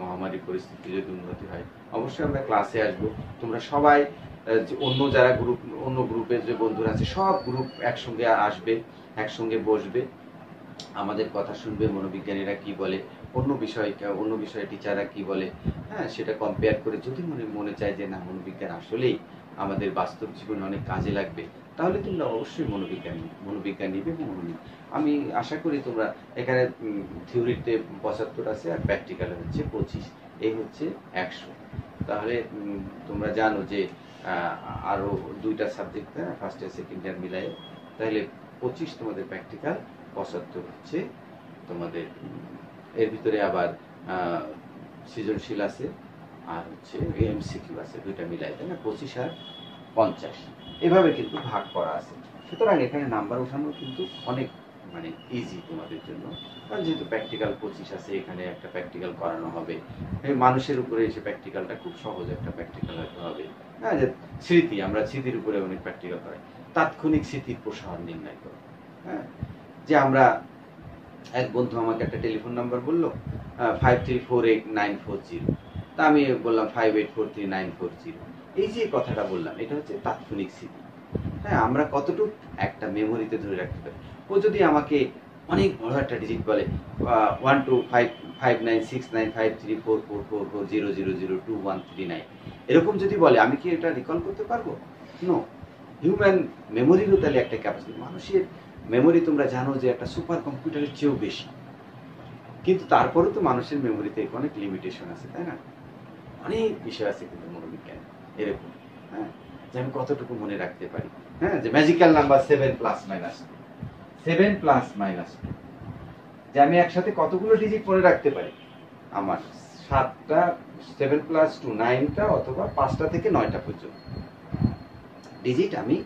মহামারী পরিস্থিতি যদি উন্নতি হয়, অবশ্যই আমরা ক্লাসে আসবো। তোমরা সবাই অন্য যারা অন্য গ্রুপের যে বন্ধুরা আছে, সব গ্রুপ একসঙ্গে আসবে, একসঙ্গে বসবে, আমাদের কথা শুনবে, মনোবিজ্ঞানীরা কি বলে, অন্য বিষয়ে টিচাররা কি বলে, হ্যাঁ, সেটা কম্পেয়ার করে যদি মনে চায় যে না, মনোবিজ্ঞান আসলেই আমাদের বাস্তব জীবনে অনেক কাজে লাগবে, তাহলে তোমরা অবশ্যই মনোবিজ্ঞান নিবে। এবং আমি আশা করি তোমরা এখানে থিওরিতে 75 আছে আর প্র্যাকটিক্যালে হচ্ছে 25, এই হচ্ছে 100। তাহলে তোমরা জানো যে আরো দুইটা subject, first year second year মিলায়ে, তাহলে 25 তোমাদের প্র্যাকটিক্যাল, 75 হচ্ছে তোমাদের। এর ভিতরে আবার সৃজনশীল আছে আর হচ্ছে এমসিকিউ আছে, দুইটা মিলাই, তাই না? 25 আর 50 এভাবে কিন্তু ভাগ করা আছে। সুতরাং এখানে নাম্বার উঠানো কিন্তু অনেক মানে ইজি তোমাদের জন্য, কারণ যেহেতু প্র্যাকটিক্যাল 25 আছে, এখানে একটা প্র্যাকটিক্যাল করানো হবে। মানুষের উপরে এসে প্র্যাকটিক্যালটা খুব সহজ একটা প্র্যাকটিক্যাল হয়তো হবে। হ্যাঁ, যে স্মৃতি, আমরা স্মৃতির উপরে অনেক প্র্যাকটিক্যাল করাই। তাৎক্ষণিক স্মৃতির প্রসারণ নির্ণয় করো। হ্যাঁ, যে আমরা, এক বন্ধু আমাকে একটা টেলিফোন নাম্বার বললো 5348-940, তা আমি বললাম 5843-940। এই যে কথাটা বললাম, এটা হচ্ছে তাৎক্ষণিক স্মৃতি। হ্যাঁ, আমরা কতটুকু একটা মেমোরিতে ধরে রাখতে পারি। ও যদি আমাকে অনেক বড় একটা ডিজিট বলে 12596953444400021139, এরকম যদি বলে, আমি কি এটা রিকল করতে পারবো? নো। হিউম্যান মেমোরিরও তাহলে একটা ক্যাপাসিটি, মানুষের মেমোরি তোমরা জানো যে একটা সুপার কম্পিউটারের চেয়েও বেশি, কিন্তু তারপরেও তো মানুষের মেমোরিতে অনেক লিমিটেশন আছে, তাই না? অনেক বিষয় আছে কিন্তু মনোবিজ্ঞান এরকম, হ্যাঁ, যে আমি কতটুকু মনে রাখতে পারি। হ্যাঁ, যে ম্যাজিক্যাল নাম্বার 7+-2, যে আমি একসাথে কতগুলো ডিজিট মনে রাখতে পারি। আমার 7টা 7+2 9টা, অথবা 5টা থেকে 9টা পর্যন্ত ডিজিট আমি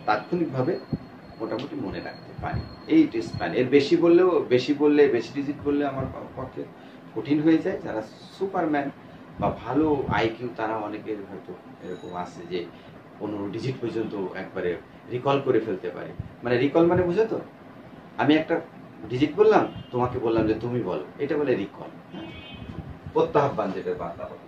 তাৎক্ষণিকভাবে মোটামুটি মনে রাখতে পারি। এই স্প্যান, এর বেশি ডিজিট বললে আমার পক্ষে কঠিন হয়ে যায়। যারা সুপারম্যান, বা ভালো আইকিউ তারা অনেকের হয়তো এরকম আছে যে 15 ডিজিট পর্যন্ত একবারে রিকল করে ফেলতে পারে। মানে রিকল মানে বুঝো তো, আমি একটা ডিজিট বললাম, তোমাকে বললাম যে তুমি বলো, এটা বলে রিকল, প্রত্যাহ্বান যেটা বাংলা বলে।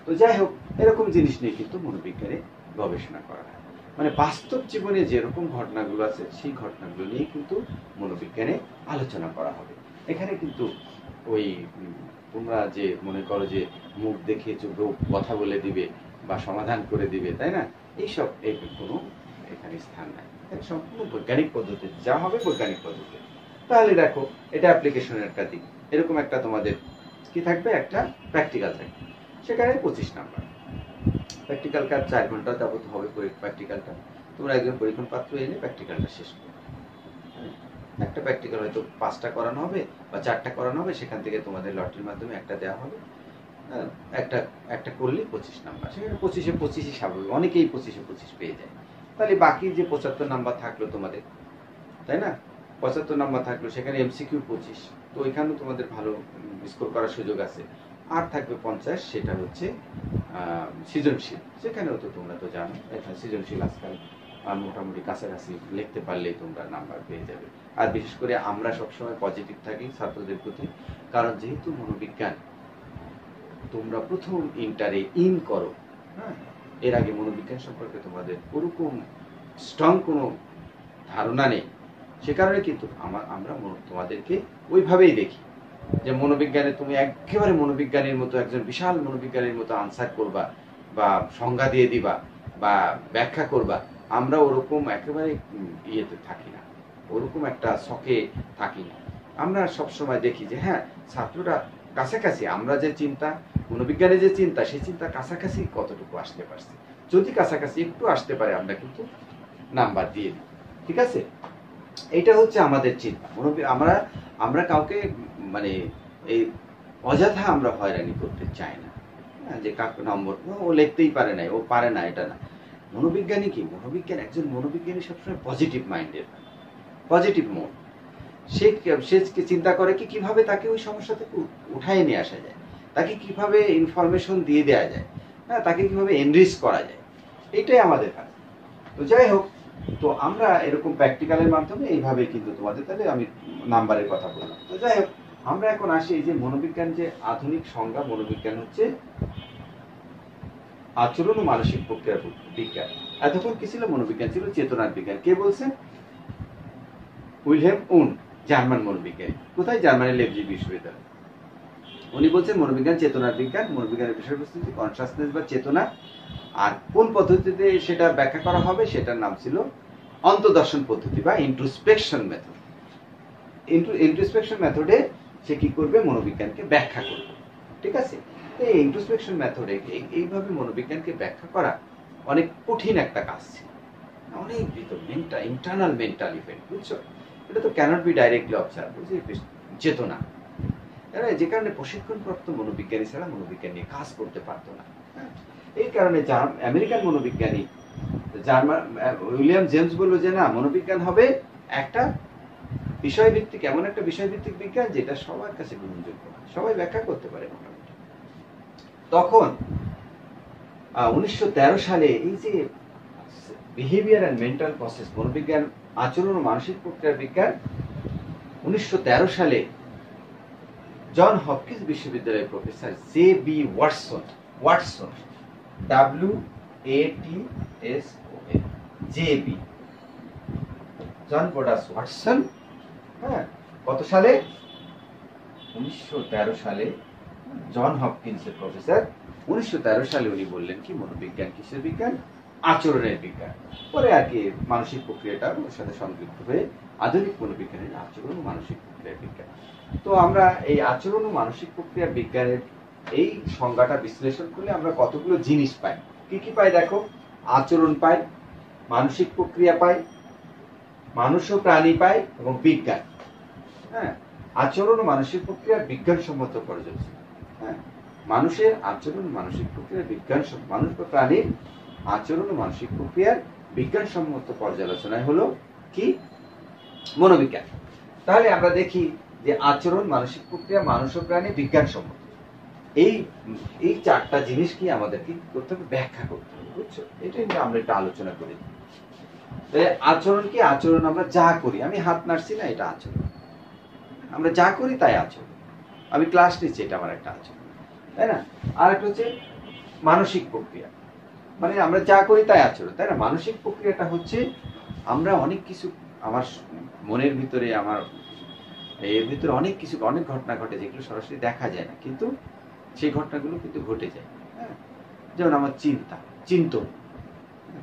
তো যাই হোক, এরকম জিনিস নিয়ে কিন্তু মনোবিজ্ঞানে গবেষণা করা হয়। মানে বাস্তব জীবনে যেরকম ঘটনাগুলো আছে সেই ঘটনাগুলো নিয়ে কিন্তু মনোবিজ্ঞানে আলোচনা করা হবে। এখানে কিন্তু ওই তোমরা যে মনে করো যে মুখ দেখে চোখে কথা বলে দিবে বা সমাধান করে দিবে, তাই না, এইসব কোনো এখানে স্থান নাই। সম্পূর্ণ বৈজ্ঞানিক পদ্ধতি, যা হবে বৈজ্ঞানিক পদ্ধতি। তাহলে দেখো, এটা অ্যাপ্লিকেশনের একটা দিক। এরকম একটা তোমাদের কি থাকবে, একটা প্র্যাকটিক্যাল থাকবে, সেখানে 25 নাম্বার। প্র্যাকটিক্যাল কাজ 4 ঘন্টা যাবত হবে। প্র্যাকটিক্যালটা তোমরা একজন পরীক্ষণ পাত্র এনে প্র্যাকটিক্যালটা শেষ করবে। একটা প্র্যাকটিক্যাল হয়তো 5টা করানো হবে বা 4টা করানো হবে, সেখান থেকে তোমাদের লটারির মাধ্যমে একটা দেওয়া হবে। একটা করলে 25 নাম্বার, সেখানে 25-এ 25ই স্বাভাবিক, অনেকেই 25-এ 25 পেয়ে যায়। তাহলে বাকি যে 75 নাম্বার থাকলো তোমাদের, তাই না, 75 নাম্বার থাকলো, সেখানে এমসিকিউ 25, তো ওইখানেও তোমাদের ভালো স্কোর করার সুযোগ আছে। আর থাকবে 50, সেটা হচ্ছে সৃজনশীল। সেখানেও তো তোমরা তো জানো, এখানে সৃজনশীল আজকাল মোটামুটি কাছাকাছি লিখতে পারলেই তোমরা নাম্বার পেয়ে যাবে। আর বিশেষ করে আমরা সবসময় পজিটিভ থাকি ছাত্রদের প্রতি, কারণ যেহেতু মনোবিজ্ঞান তোমরা প্রথম ইন্টারে ইন করো, হ্যাঁ, এর আগে মনোবিজ্ঞান সম্পর্কে তোমাদের ওরকম স্ট্রং কোনো ধারণা নেই। সে কারণে কিন্তু আমরা তোমাদেরকে ওইভাবেই দেখি যে মনোবিজ্ঞানে তুমি একেবারে মনোবিজ্ঞানীর মতো, একজন বিশাল মনোবিজ্ঞানীর মতো আনসার করবা বা সংজ্ঞা দিয়ে দিবা বা ব্যাখ্যা করবা। আমরা ওরকম একেবারে ইয়েতে থাকি না, ওরকম একটা শখে থাকি না। আমরা সবসময় দেখি যে হ্যাঁ, ছাত্ররা কাছাকাছি, আমরা যে চিন্তা, মনোবিজ্ঞানের যে চিন্তা, সেই চিন্তা কাছাকাছি কতটুকু আসতে পারছে। যদি কাছাকাছি একটু আসতে পারে, আমরা কিন্তু নাম্বার দিয়ে দিই। ঠিক আছে, এইটা হচ্ছে আমাদের চিন্তা। আমরা কাউকে মানে এই অযথা আমরা হয়রানি করতে চাই না, যে কাকু নম্বর ও লিখতেই পারে না, ও পারে না, এটা না। মনোবিজ্ঞানী কি, একজন মনোবিজ্ঞানী সবসময় পজিটিভ মাইন্ডের, পজিটিভ মোড। সে চিন্তা করে কি কিভাবে তাকে ওই সমস্যা থেকে উঠায় নিয়ে আসা যায়, তাকে কিভাবে ইনফরমেশন দিয়ে দেওয়া যায়, হ্যাঁ, তাকে কিভাবে এনরিচ করা যায়, এটাই আমাদের কাজ। তো যাই হোক, তো আমরা এরকম প্র্যাকটিক্যালের মাধ্যমে এইভাবে কিন্তু তোমাদের, তাহলে আমি নাম্বারের কথা বললাম। তো যাই হোক, আমরা এখন আসি এই যে মনোবিজ্ঞান, যে আধুনিক সংজ্ঞা, মনোবিজ্ঞান হচ্ছে আচরণ ও মানসিক প্রক্রিয়া বিজ্ঞান। এতক্ষণ কি ছিল? মনোবিজ্ঞান ছিল চেতনার বিজ্ঞান। কে বলছেন? উইলহেম উন্ড, জার্মান মনোবিজ্ঞানী। কোথায়? জার্মানির লেপজিগ বিশ্ববিদ্যালয়। উনি বলছেন মনোবিজ্ঞান চেতনার বিজ্ঞান। মনোবিজ্ঞানের বিষয়বস্তু কনসাসনেস বা চেতনা, আর কোন পদ্ধতিতে সেটা ব্যাখ্যা করা হবে সেটার নাম ছিল অন্তর্দর্শন পদ্ধতি বা ইন্ট্রোস্পেকশন মেথড। ইন্ট্রোস্পেকশন মেথডে সে কি করবে? মনোবিজ্ঞানকে ব্যাখ্যা করবে। ঠিক আছে, এই ইন্ট্রোস্পেকশন মেথডে এইভাবে মনোবিজ্ঞানকে ব্যাখ্যা করা অনেক কঠিন একটা কাজ ছিল, অনেক ইন্টারনাল মেন্টাল ইভেন্ট, বুঝছো? এটা তো ক্যানট বি ডাইরেক্টলি অবজার্ভ, চেতনা, যে কারণে প্রশিক্ষণপ্রাপ্ত মনোবিজ্ঞানী ছাড়া মনোবিজ্ঞান নিয়ে কাজ করতে পারতো না। এই কারণে আমেরিকান মনোবিজ্ঞানী উইলিয়াম জেমস বলল যে না, মনোবিজ্ঞান হবে একটা বিষয়ভিত্তিক, এমন একটা বিষয়ভিত্তিক বিজ্ঞান যেটা সবার কাছে গ্রহণযোগ্য, সবাই ব্যাখ্যা করতে পারে মোটামুটি। তখন 1913 সালে এই যে বিহেভিয়ার অ্যান্ড মেন্টাল প্রসেস, মনোবিজ্ঞান আচরণ ও মানসিক প্রক্রিয়ার বিজ্ঞান, 1913 সালে জন হপকিন্স বিশ্ববিদ্যালয়ের professor J B. Watson, WATSON, J B. John Broadus Watson, হ্যাঁ, কত সালে? 1913 সালে জন হপকিন্সের প্রফেসর। 1913 সালে উনি বললেন কি, মনোবিজ্ঞান কিসের বিজ্ঞান? আচরণের বিজ্ঞান। পরে আর কি মানসিক প্রক্রিয়াটা ওর সাথে সংযুক্ত হয়ে আধুনিক মনোবিজ্ঞানের আচরণ ও মানসিক প্রক্রিয়ার বিজ্ঞান। তো আমরা এই আচরণ ও মানসিক প্রক্রিয়া বিজ্ঞানের এই সংজ্ঞাটা বিশ্লেষণ করলে আমরা কতগুলো জিনিস পাই। কি কি পাই দেখো? আচরণ পাই, মানসিক প্রক্রিয়া পাই, মানুষ ও প্রাণী পাই এবং বিজ্ঞান। হ্যাঁ, আচরণ ও মানসিক প্রক্রিয়া বিজ্ঞানসম্মত পর্যালোচনা। হ্যাঁ, মানুষের আচরণ ও মানসিক প্রক্রিয়া মানুষ বা প্রাণীর আচরণ ও মানসিক প্রক্রিয়ার বিজ্ঞানসম্মত পর্যালোচনায় হলো কি? মনোবিজ্ঞান। তাহলে আমরা দেখি যে আচরণ, মানসিক প্রক্রিয়া, মানুষ ও প্রাণী বিজ্ঞানসম্মত। এই এই চারটা জিনিস কি আমাদের কি করতে হবে, ব্যাখ্যা করতে হবে, বুঝছো? এটা নিয়ে আমরা একটু আলোচনা করি। আচরণ কি? আচরণ আমরা যা করি, আমি হাত নাড়ছি না, এটা আচরণ। আমরা যা করি তাই আচরণ। আমি ক্লাস নিচ্ছি, এটা আমার একটা আচরণ, তাই না? আর একটা হচ্ছে মানসিক প্রক্রিয়া, মানে আমরা যা করি তাই আচরণ, তাই না? মানসিক প্রক্রিয়াটা হচ্ছে আমরা অনেক কিছু, আমার মনের ভিতরে, আমার এর ভিতরে অনেক কিছু, অনেক ঘটনা ঘটে যেগুলো সরাসরি দেখা যায় না, কিন্তু সেই ঘটনাগুলো কিন্তু ঘটে যায়। হ্যাঁ, যেমন আমার চিন্তন,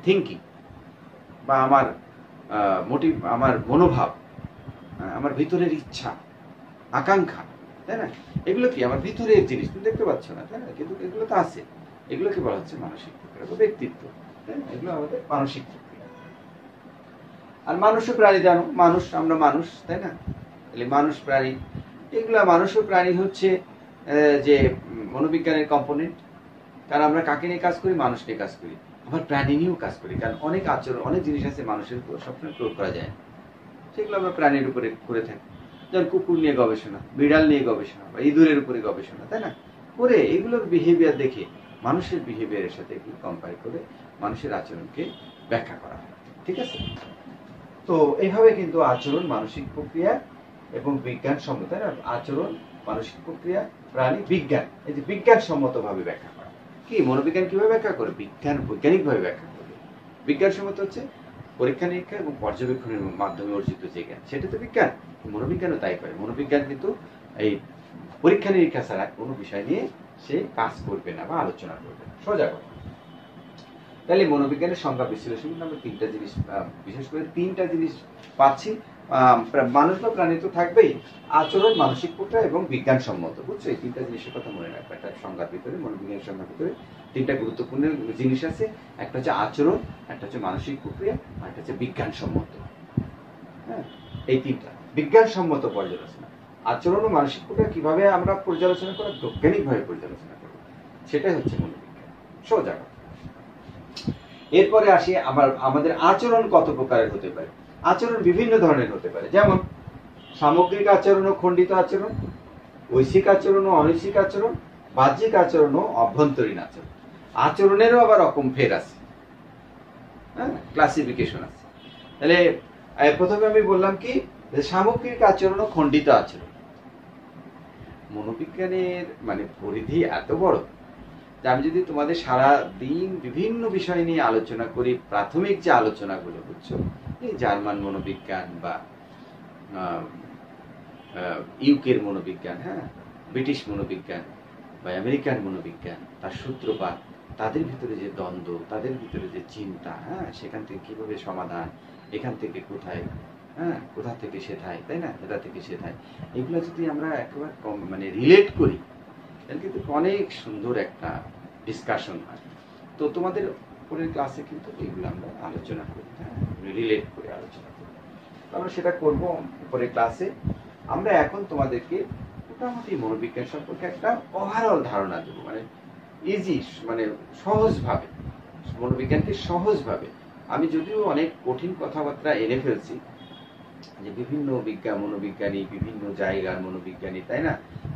থিঙ্কিং, বা আমার মোটিভ, আমার মনোভাব, আমার ভিতরের ইচ্ছা, আকাঙ্ক্ষা, তাই না? এগুলো কি আমার ভিতরের জিনিস, তুমি দেখতে পাচ্ছ না, তাই না? কিন্তু এগুলো তো আছে। এগুলোকে বলা হচ্ছে মানসিক প্রক্রিয়া বা ব্যক্তিত্ব, তাই না? এগুলো আমাদের মানসিক প্রক্রিয়া। আর মানুষও প্রাণী, জানো, মানুষ, আমরা মানুষ, তাই না? তাহলে মানুষ প্রাণী, এগুলা মানুষ ও প্রাণী হচ্ছে যে মনোবিজ্ঞানের কম্পোনেন্ট। কারণ আমরা কাকে নিয়ে কাজ করি? মানুষ নিয়ে কাজ করি। আবার প্রাণী নিয়েও কাজ করি, কারণ অনেক আচরণ, অনেক জিনিস আছে মানুষের উপর সবসময় প্রয়োগ করা যায় না, সেগুলো আমরা প্রাণীর উপরে করে থাকি। যেমন কুকুর নিয়ে গবেষণা, বিড়াল নিয়ে গবেষণা, বা ইঁদুরের উপরে গবেষণা, তাই না? করে এগুলোর বিহেভিয়ার দেখে, মানুষের বিহেভিয়ারের সাথে এগুলো কম্পেয়ার করে মানুষের আচরণকে ব্যাখ্যা করা হয়। ঠিক আছে? তো এইভাবে কিন্তু আচরণ মানসিক প্রক্রিয়া এবং বিজ্ঞানসম্মত, তাই না? আচরণ, মানসিক প্রক্রিয়া, প্রাণী, বিজ্ঞান, এই যে বিজ্ঞানসম্মত ভাবে ব্যাখ্যা করা। কি মনোবিজ্ঞান কিভাবে ব্যাখ্যা করে? বৈজ্ঞানিক ভাবে ব্যাখ্যা করবে। বিজ্ঞানসম্মত হচ্ছে পরীক্ষা নিরীক্ষা এবং পর্যবেক্ষণের মাধ্যমে অর্জিত যে জ্ঞান, সেটা তো বিজ্ঞান। মনোবিজ্ঞানও তাই করে। মনোবিজ্ঞান কিন্তু এই পরীক্ষা নিরীক্ষা ছাড়া কোনো বিষয় নিয়ে সে কাজ করবে না বা আলোচনা করবে না, সোজা কথা। তাহলে মনোবিজ্ঞানের সংজ্ঞা বিশ্লেষণ আমরা তিনটা জিনিস, বিশেষ করে তিনটা জিনিস পাচ্ছি। মানুষ বা প্রাণী তো থাকবেই, আচরণ, মানসিক প্রক্রিয়া এবং বিজ্ঞানসম্মত, বুঝছো? এই তিনটা জিনিসের কথা মনে রাখবে। একটা সংজ্ঞার ভিতরে, মনোবিজ্ঞানের সংজ্ঞার ভিতরে তিনটা গুরুত্বপূর্ণ জিনিস আছে। একটা হচ্ছে আচরণ, একটা হচ্ছে মানসিক প্রক্রিয়া, আর একটা হচ্ছে বিজ্ঞানসম্মত। হ্যাঁ, এই তিনটা বিজ্ঞানসম্মত পর্যালোচনা। আচরণ ও মানসিক প্রক্রিয়া কিভাবে আমরা পর্যালোচনা করব? বৈজ্ঞানিকভাবে পর্যালোচনা করব, সেটাই হচ্ছে মনোবিজ্ঞান, সোজা কথা। এরপরে আসি আমাদের আচরণ কত প্রকারের হতে পারে। আচরণ বিভিন্ন ধরনের হতে পারে, যেমন সামগ্রিক আচরণ ও খণ্ডিত আচরণ, ঐচ্ছিক আচরণ ও অনৈচ্ছিক আচরণ, বাহ্যিক আচরণ ও অভ্যন্তরীণ আচরণ। আচরণেরও আবার রকম ফের আছে, হ্যাঁ, ক্লাসিফিকেশন আছে। তাহলে প্রথমে আমি বললাম কি, সামগ্রিক আচরণ ও খণ্ডিত আচরণ। মনোবিজ্ঞানের মানে পরিধি এত বড় যে আমি যদি তোমাদের সারা দিন বিভিন্ন বিষয় নিয়ে আলোচনা করি, প্রাথমিক যে আলোচনাগুলো, বুঝছো, এই জার্মান মনোবিজ্ঞান বা ইউকের মনোবিজ্ঞান, হ্যাঁ, ব্রিটিশ মনোবিজ্ঞান বা আমেরিকান মনোবিজ্ঞান, তার সূত্রপাত, তাদের ভিতরে যে দ্বন্দ্ব, তাদের ভিতরে যে চিন্তা, হ্যাঁ, সেখান থেকে কিভাবে সমাধান, এখান থেকে কোথায়, হ্যাঁ, কোথা থেকে সেথায়, তাই না, এটা থেকে সেথায়, এগুলো যদি আমরা একেবারে মানে রিলেট করি, তাহলে কিন্তু অনেক সুন্দর একটা ডিসকাশন হয়। তো তোমাদের পরের ক্লাসে কিন্তু এগুলো আমরা আলোচনা করি, হ্যাঁ, রিলেট করে আলোচনা করি। আমরা সেটা করব পরের ক্লাসে। আমরা এখন তোমাদেরকে মোটামুটি মনোবিজ্ঞান সম্পর্কে একটা ওভারঅল ধারণা দেবো, মানে ইজি, মানে সহজভাবে মনোবিজ্ঞানকে সহজভাবে। আমি যদিও অনেক কঠিন কথাবার্তা এনে ফেলছি, যে বিভিন্ন মনোবিজ্ঞানী, বিভিন্ন জায়গার মনোবিজ্ঞানী, তাই না,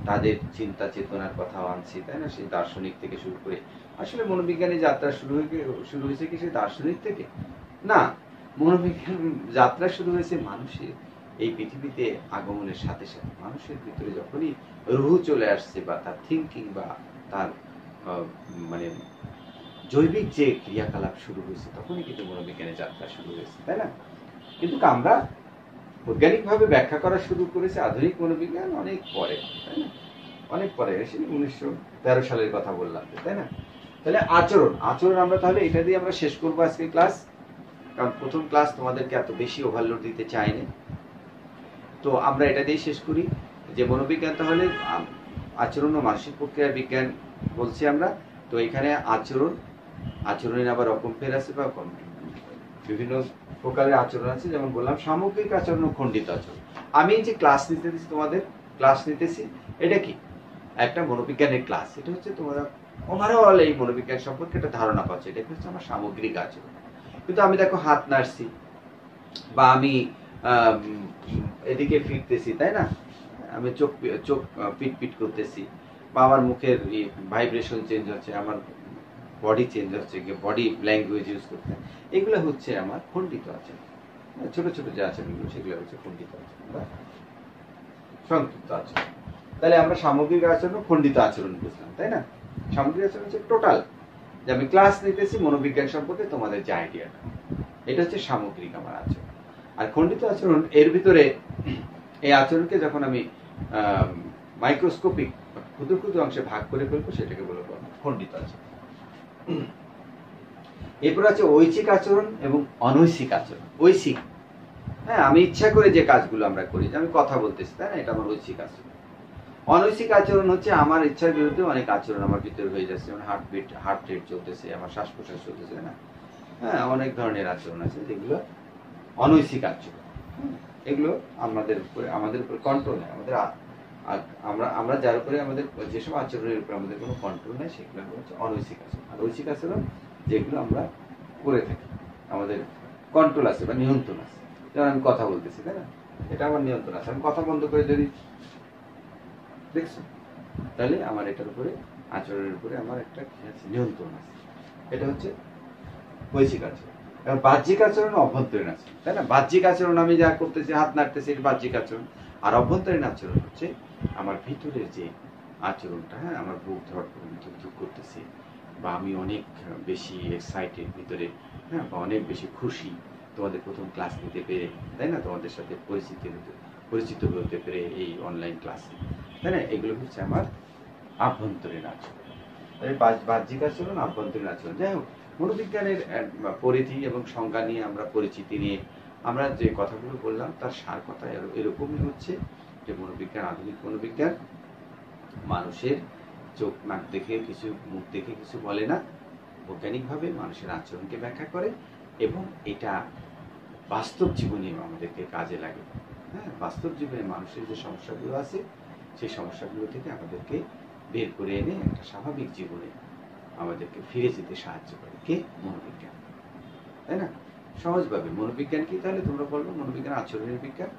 তাদের চিন্তা চেতনার কথাও আনছি, তাই না, সেই দার্শনিক থেকে শুরু করে। আসলে মনোবিজ্ঞানী যাত্রা শুরু হয়েছে কি সেই দার্শনিক থেকে? না, মনোবিজ্ঞান যাত্রা শুরু হয়েছে মানুষের এই পৃথিবীতে আগমনের সাথে সাথে। মানুষের ভিতরে যখনই রুহ চলে আসছে, বা তার থিঙ্কিং, বা তার মানে জৈবিক যে ক্রিয়াকলাপ শুরু হয়েছে, তখনই কিন্তু মনোবিজ্ঞানের যাত্রা শুরু হয়েছে, তাই না? কিন্তু আমরা বৈজ্ঞানিকভাবে ব্যাখ্যা করা শুরু করেছে আধুনিক মনোবিজ্ঞান অনেক পরে, তাই না? অনেক পরে এসে 1913 সালের কথা বললাম, তাই না? তাহলে আচরণ আমরা তাহলে এটা দিয়ে আমরা শেষ করবো আজকে ক্লাস, কারণ প্রথম ক্লাস তোমাদেরকে এত বেশি ওভারলোড দিতে চাইনি। তো আমরা এটা দিয়ে শেষ করি যে মনোবিজ্ঞান তাহলে আচরণ ও মানসিক প্রক্রিয়া বিজ্ঞান বলছি আমরা। তো এখানে আচরণের আবার রকম ফের আছে, বা বিভিন্ন প্রকারের আচরণ আছে, যেমন বললাম সামগ্রিক আচরণ ও খণ্ডিত আচরণ। আমি যে ক্লাস নিতেছি, তোমাদের ক্লাস নিতেছি, এটা কি একটা মনোবিজ্ঞানের ক্লাস। এটা হচ্ছে তোমরা ওভারঅল এই মনোবিজ্ঞান সম্পর্কে একটা ধারণা পাচ্ছ, এটা হচ্ছে আমার সামগ্রিক আচরণ। কিন্তু আমি দেখো হাত নাড়ছি, বা আমি এদিকে ফিরতেছি, তাই না, আমি চোখ পিট পিট করতেছি, বা আমার মুখের ভাইব্রেশন চেঞ্জ হচ্ছে, আমার বডি চেঞ্জ হচ্ছে, বডি ল্যাঙ্গুয়েজ ইউজ করতে, এগুলো হচ্ছে আমার খণ্ডিত আচরণ। ছোট ছোট যে আচরণগুলো সেগুলো হচ্ছে খণ্ডিত আচরণ বা সংক্ষিপ্ত আচরণ। তাহলে আমরা সামগ্রিক আচরণ ও খণ্ডিত আচরণ বুঝলাম, তাই না? সামগ্রিক আচরণ হচ্ছে টোটাল, যে আমি ক্লাস নিতেছি মনোবিজ্ঞান সম্পর্কে তোমাদের যে আইডিয়াটা, এটা হচ্ছে সামগ্রিক আমার আচরণ। আর খণ্ডিত আচরণ, এর ভিতরে এই আচরণকে যখন আমি মাইক্রোস্কোপিক ক্ষুদ্র ক্ষুদ্র অংশে ভাগ করে ফেলবো, সেটাকে বলবো খণ্ডিত আচরণ। এরপর আছে ঐচ্ছিক আচরণ এবং অনৈচ্ছিক আচরণ। ঐচ্ছিক, হ্যাঁ, আমি ইচ্ছা করে যে কাজগুলো আমরা করি, আমি কথা বলতেছি, তাই না, এটা আমার ঐচ্ছিক আচরণ। অনৈচ্ছিক আচরণ হচ্ছে আমার ইচ্ছার বিরুদ্ধে অনেক আচরণ আমার ভিতরে হয়ে যাচ্ছে, যেমন হার্ট রেট চলতেছে, আমার শ্বাস প্রশ্বাস চলতেছে, না, হ্যাঁ, অনেক ধরনের আচরণ আছে যেগুলো অনৈচ্ছিক আচরণ। এগুলো আমাদের উপর কন্ট্রোল নেই, আমরা যার উপরে আমাদের যেসব আচরণের উপর আমাদের কোনো কন্ট্রোল নেই, সেগুলো হচ্ছে অনৈচ্ছিক আচরণ। আর ঐচ্ছিক আচরণ যেগুলো আমরা করে থাকি, আমাদের কন্ট্রোল আছে বা নিয়ন্ত্রণ আছে। যেমন আমি কথা বলতেছি, তাই না, এটা আমার নিয়ন্ত্রণ আছে। আমি কথা বন্ধ করে যদি দেখছো, তাহলে আমার এটার উপরে, আচরণের উপরে আমার একটা নিয়ন্ত্রণ আছে। এটা হচ্ছে ঐচ্ছিক আচরণ। এবং বাহ্যিক আচরণ, অভ্যন্তরীণ আচরণ, তাই না? বাহ্যিক আচরণ আমি যা করতেছি, হাত নাড়তেছি, এটা বাহ্যিক আচরণ। আর অভ্যন্তরীণ আচরণ হচ্ছে আমার ভিতরের যে আচরণটা, হ্যাঁ, আমার বুক ধড়ফড় করতেছি, বা আমি অনেক বেশি এক্সাইটেড ভিতরে, হ্যাঁ, বা অনেক বেশি খুশি তোমাদের প্রথম ক্লাস নিতে পেরে, তাই না, তোমাদের সাথে পরিচিত হতে পেরে এই অনলাইন ক্লাসে, তাই না? এগুলো হচ্ছে আমার আভ্যন্তরীণ আচরণ। বাহ্যিক আচরণ, আভ্যন্তরীণ আচরণ। যাই হোক, মনোবিজ্ঞানের পরিধি এবং সংজ্ঞা নিয়ে আমরা পরিচিতি নিয়ে আমরা যে কথাগুলো বললাম, তার সার কথা এরকমই হচ্ছে যে মনোবিজ্ঞান, আধুনিক মনোবিজ্ঞান মানুষের চোখ নাক দেখে কিছু, মুখ দেখে কিছু বলে না, বৈজ্ঞানিকভাবে মানুষের আচরণকে ব্যাখ্যা করে, এবং এটা বাস্তব জীবনে আমাদেরকে কাজে লাগে। হ্যাঁ, বাস্তব জীবনে মানুষের যে সমস্যাগুলো আছে, সেই সমস্যাগুলো থেকে আমাদেরকে বের করে এনে একটা স্বাভাবিক জীবনে আমাদেরকে ফিরে যেতে সাহায্য করে কে? মনোবিজ্ঞান, তাই না? সহজভাবে মনোবিজ্ঞান কি, তাহলে তোমরা বলবো মনোবিজ্ঞান আচরণের বিজ্ঞান।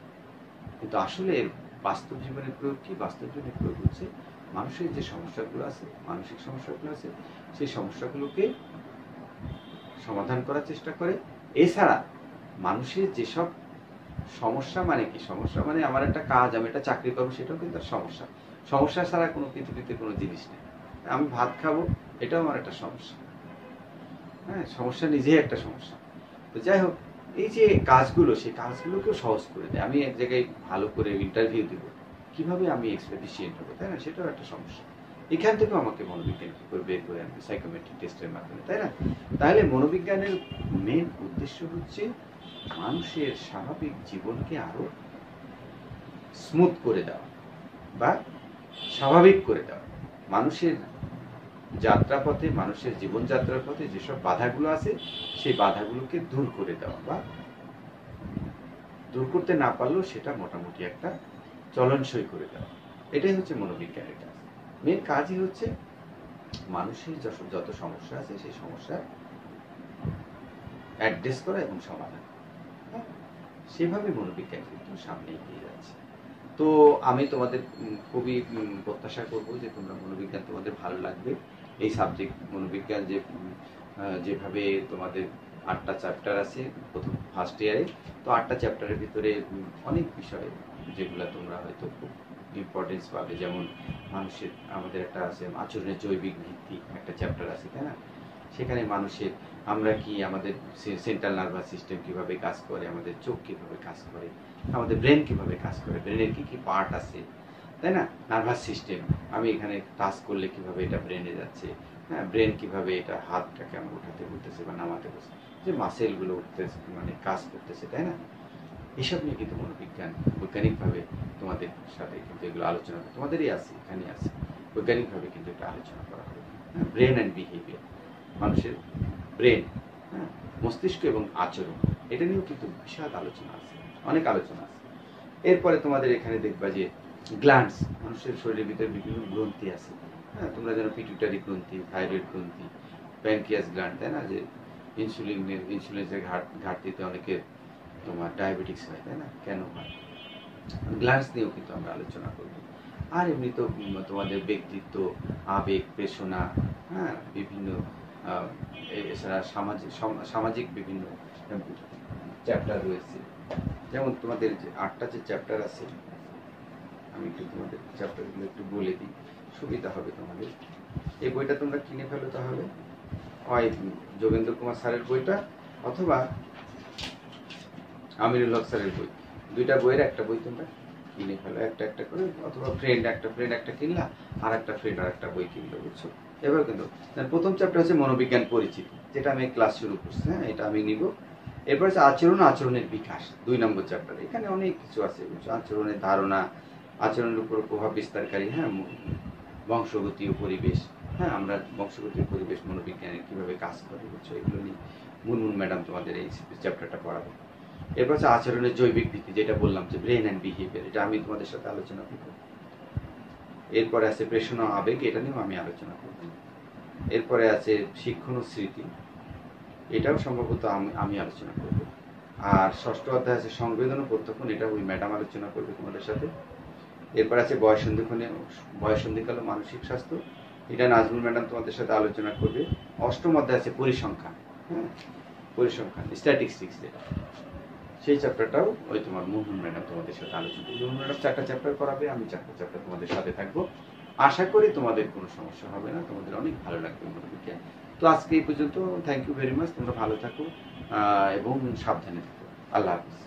কিন্তু আসলে এর বাস্তব জীবনের প্রয়োগ কি? বাস্তব জীবনের প্রয়োগ হচ্ছে মানুষের যে সমস্যাগুলো আছে, মানসিক সমস্যাগুলো আছে, সেই সমস্যাগুলোকে সমাধান করার চেষ্টা করে। এছাড়া মানুষের যেসব সমস্যা, মানে কি সমস্যা, মানে আমার একটা কাজ, আমি একটা চাকরি করবো, সেটাও কিন্তু সমস্যা। সমস্যা ছাড়া কোনো পৃথিবীতে কোনো জিনিস নেই। আমি ভাত খাবো, এটাও আমার একটা সমস্যা। হ্যাঁ, সমস্যা নিজেই একটা সমস্যা। তো যাই হোক, এই যে কাজগুলো, সেই কাজগুলোকেও সহজ করে দেয়। আমি এক জায়গায় ভালো করে ইন্টারভিউ দিব, কিভাবে আমি এক্সপেডিশিয়েন্ট হবো, তাই না, সেটাও একটা সমস্যা। এখান থেকেও আমাকে মনোবিজ্ঞান কি করে বের করে আনবে, সাইকোমেট্রিক টেস্টের মাধ্যমে, তাই না? তাহলে মনোবিজ্ঞানের মেন উদ্দেশ্য হচ্ছে মানুষের স্বাভাবিক জীবনকে আরো স্মুথ করে দেওয়া বা স্বাভাবিক করে দেওয়া। মানুষের যাত্রাপথে, মানুষের জীবনযাত্রার পথে যেসব বাধাগুলো আছে, সেই বাধাগুলোকে দূর করে দেওয়া, বা দূর করতে না পারলেও সেটা মোটামুটি একটা চলনসই করে দেওয়া। এটাই হচ্ছে মনোবিজ্ঞানের কাজ। মেন কাজই হচ্ছে মানুষের যত সমস্যা আছে, সেই সমস্যা অ্যাড্রেস করা এবং সমাধান। সেভাবে মনোবিজ্ঞান কিন্তু সামনে এগিয়ে যাচ্ছে। তো আমি তোমাদের খুবই প্রত্যাশা করব যে তোমরা মনোবিজ্ঞান তোমাদের ভালো লাগবে। এই সাবজেক্ট মনোবিজ্ঞান যেভাবে তোমাদের 8টা চ্যাপ্টার আছে প্রথম ফার্স্ট ইয়ারে, তো 8টা চ্যাপ্টারের ভিতরে অনেক বিষয় যেগুলো তোমরা হয়তো খুব ইম্পর্টেন্স পাবে। যেমন আমাদের একটা আছে আচরণের জৈবিক ভিত্তি, একটা চ্যাপ্টার আছে, তাই না? সেখানে আমরা কি, আমাদের সেন্ট্রাল নার্ভাস সিস্টেম কিভাবে কাজ করে, আমাদের চোখ কিভাবে কাজ করে, আমাদের ব্রেন কিভাবে কাজ করে, ব্রেনের কি কি পার্ট আছে, তাই না? নার্ভাস সিস্টেম, আমি এখানে টাচ করলে কিভাবে এটা ব্রেনে যাচ্ছে, হ্যাঁ, ব্রেন কিভাবে এটা হাতটাকে আমরা উঠাতে বলতেছে বা নামাতে বলছে, যে মাসেলগুলো উঠতেছে, মানে কাজ করতেছে, তাই না? এসব নিয়ে কিন্তু মনোবিজ্ঞান বৈজ্ঞানিকভাবে তোমাদের সাথে কিন্তু এগুলো আলোচনা, তোমাদেরই আছে, এখানে আছে, বৈজ্ঞানিকভাবে কিন্তু এটা আলোচনা করা হবে। ব্রেন অ্যান্ড বিহেভিয়ার, মানুষের ব্রেন, হ্যাঁ, মস্তিষ্ক এবং আচরণ, এটা নিয়েও কিন্তু বিশাল আলোচনা আছে, অনেক আলোচনা আছে। এরপরে তোমাদের এখানে দেখবা যে গ্ল্যান্ডস, মানুষের শরীরের ভিতরে বিভিন্ন গ্রন্থি আছে, হ্যাঁ, তোমরা যেন পিটুইটারি গ্রন্থি, থাইরয়েড গ্রন্থি, প্যানক্রিয়াস গ্ল্যান্ড, তাই না, যে ইনসুলিনের ঘাটতিতে অনেকের তোমার ডায়াবেটিক্স হয়, তাই না, কেন হয়, গ্ল্যান্ডস নিয়েও কিন্তু আমরা আলোচনা করব। আর এমনি তো তোমাদের ব্যক্তিত্ব, আবেগ, পেশনা, হ্যাঁ, বিভিন্ন এছাড়া সামাজিক বিভিন্ন চ্যাপ্টার রয়েছে। যেমন তোমাদের যে 8টা যে চ্যাপ্টার আছে, আমি একটু তোমাদের চ্যাপ্টারগুলো একটু বলে দিই, সুবিধা হবে তোমাদের। এই বইটা তোমরা কিনে ফেলো, তাহলে হয় যোগেন্দ্র কুমার স্যারের বইটা অথবা আমিরুল হক স্যারের বই, দুইটা বইয়ের একটা বই তোমরা কিনে ফেলো, একটা একটা করে, অথবা ফ্রেন্ড একটা কিনলা, আর একটা ফ্রেন্ড আর একটা বই কিনলো, বুঝছো? এবার কিন্তু প্রথম চ্যাপ্টার হচ্ছে মনোবিজ্ঞান পরিচিতি, যেটা আমি ক্লাস শুরু করছি, হ্যাঁ, এটা আমি নিব। এরপর হচ্ছে আচরণের বিকাশ, 2 নম্বর চ্যাপ্টার। এখানে অনেক কিছু আছে, বুঝছো? আচরণের ধারণা, আচরণের উপর প্রভাব বিস্তারকারী, হ্যাঁ, বংশগতি ও পরিবেশ, হ্যাঁ, আমরা বংশগতি ও পরিবেশ মনোবিজ্ঞানে কিভাবে কাজ করে, বুঝছো? এগুলো নিয়ে মুনমুন ম্যাডাম তোমাদের এই চ্যাপ্টারটা পড়াবে। এরপর হচ্ছে আচরণের জৈবিক ভিত্তি, যেটা বললাম যে ব্রেন অ্যান্ড বিহেভিয়ার, এটা আমি তোমাদের সাথে আলোচনা করব। এরপরে আছে প্রেষণা আবেগ, এটা নিয়েও আমি আলোচনা করব। এরপরে আছে শিক্ষণ ও স্মৃতি, এটাও সম্ভবত আমি আলোচনা করব। আর 6ষ্ঠ অধ্যায় আছে সংবেদন ও প্রত্যক্ষণ, এটা ওই ম্যাডাম আলোচনা করবে তোমাদের সাথে। এরপর আছে বয়সন্ধিকাল ও মানসিক স্বাস্থ্য, এটা নাজমুল ম্যাডাম তোমাদের সাথে আলোচনা করবে। 8ম অধ্যায় আছে পরিসংখ্যান, হ্যাঁ, পরিসংখ্যান, স্ট্যাটিস্টিক্স, যেটা সেই চ্যাপ্টারটাও ওই তোমার মোহন ম্যাডাম তোমাদের সাথে আলোচনা করবে। মোহন ম্যাডাম 4টা চ্যাপ্টার করাবে, আমি 4টা চ্যাপ্টার তোমাদের সাথে থাকবো। আশা করি তোমাদের কোনো সমস্যা হবে না, তোমাদের অনেক ভালো লাগবে মনোবিজ্ঞান। তো আজকে এই পর্যন্ত, থ্যাংক ইউ ভেরি মাচ, তোমরা ভালো থাকো এবং সাবধানে থাকো। আল্লাহ হাফিজ।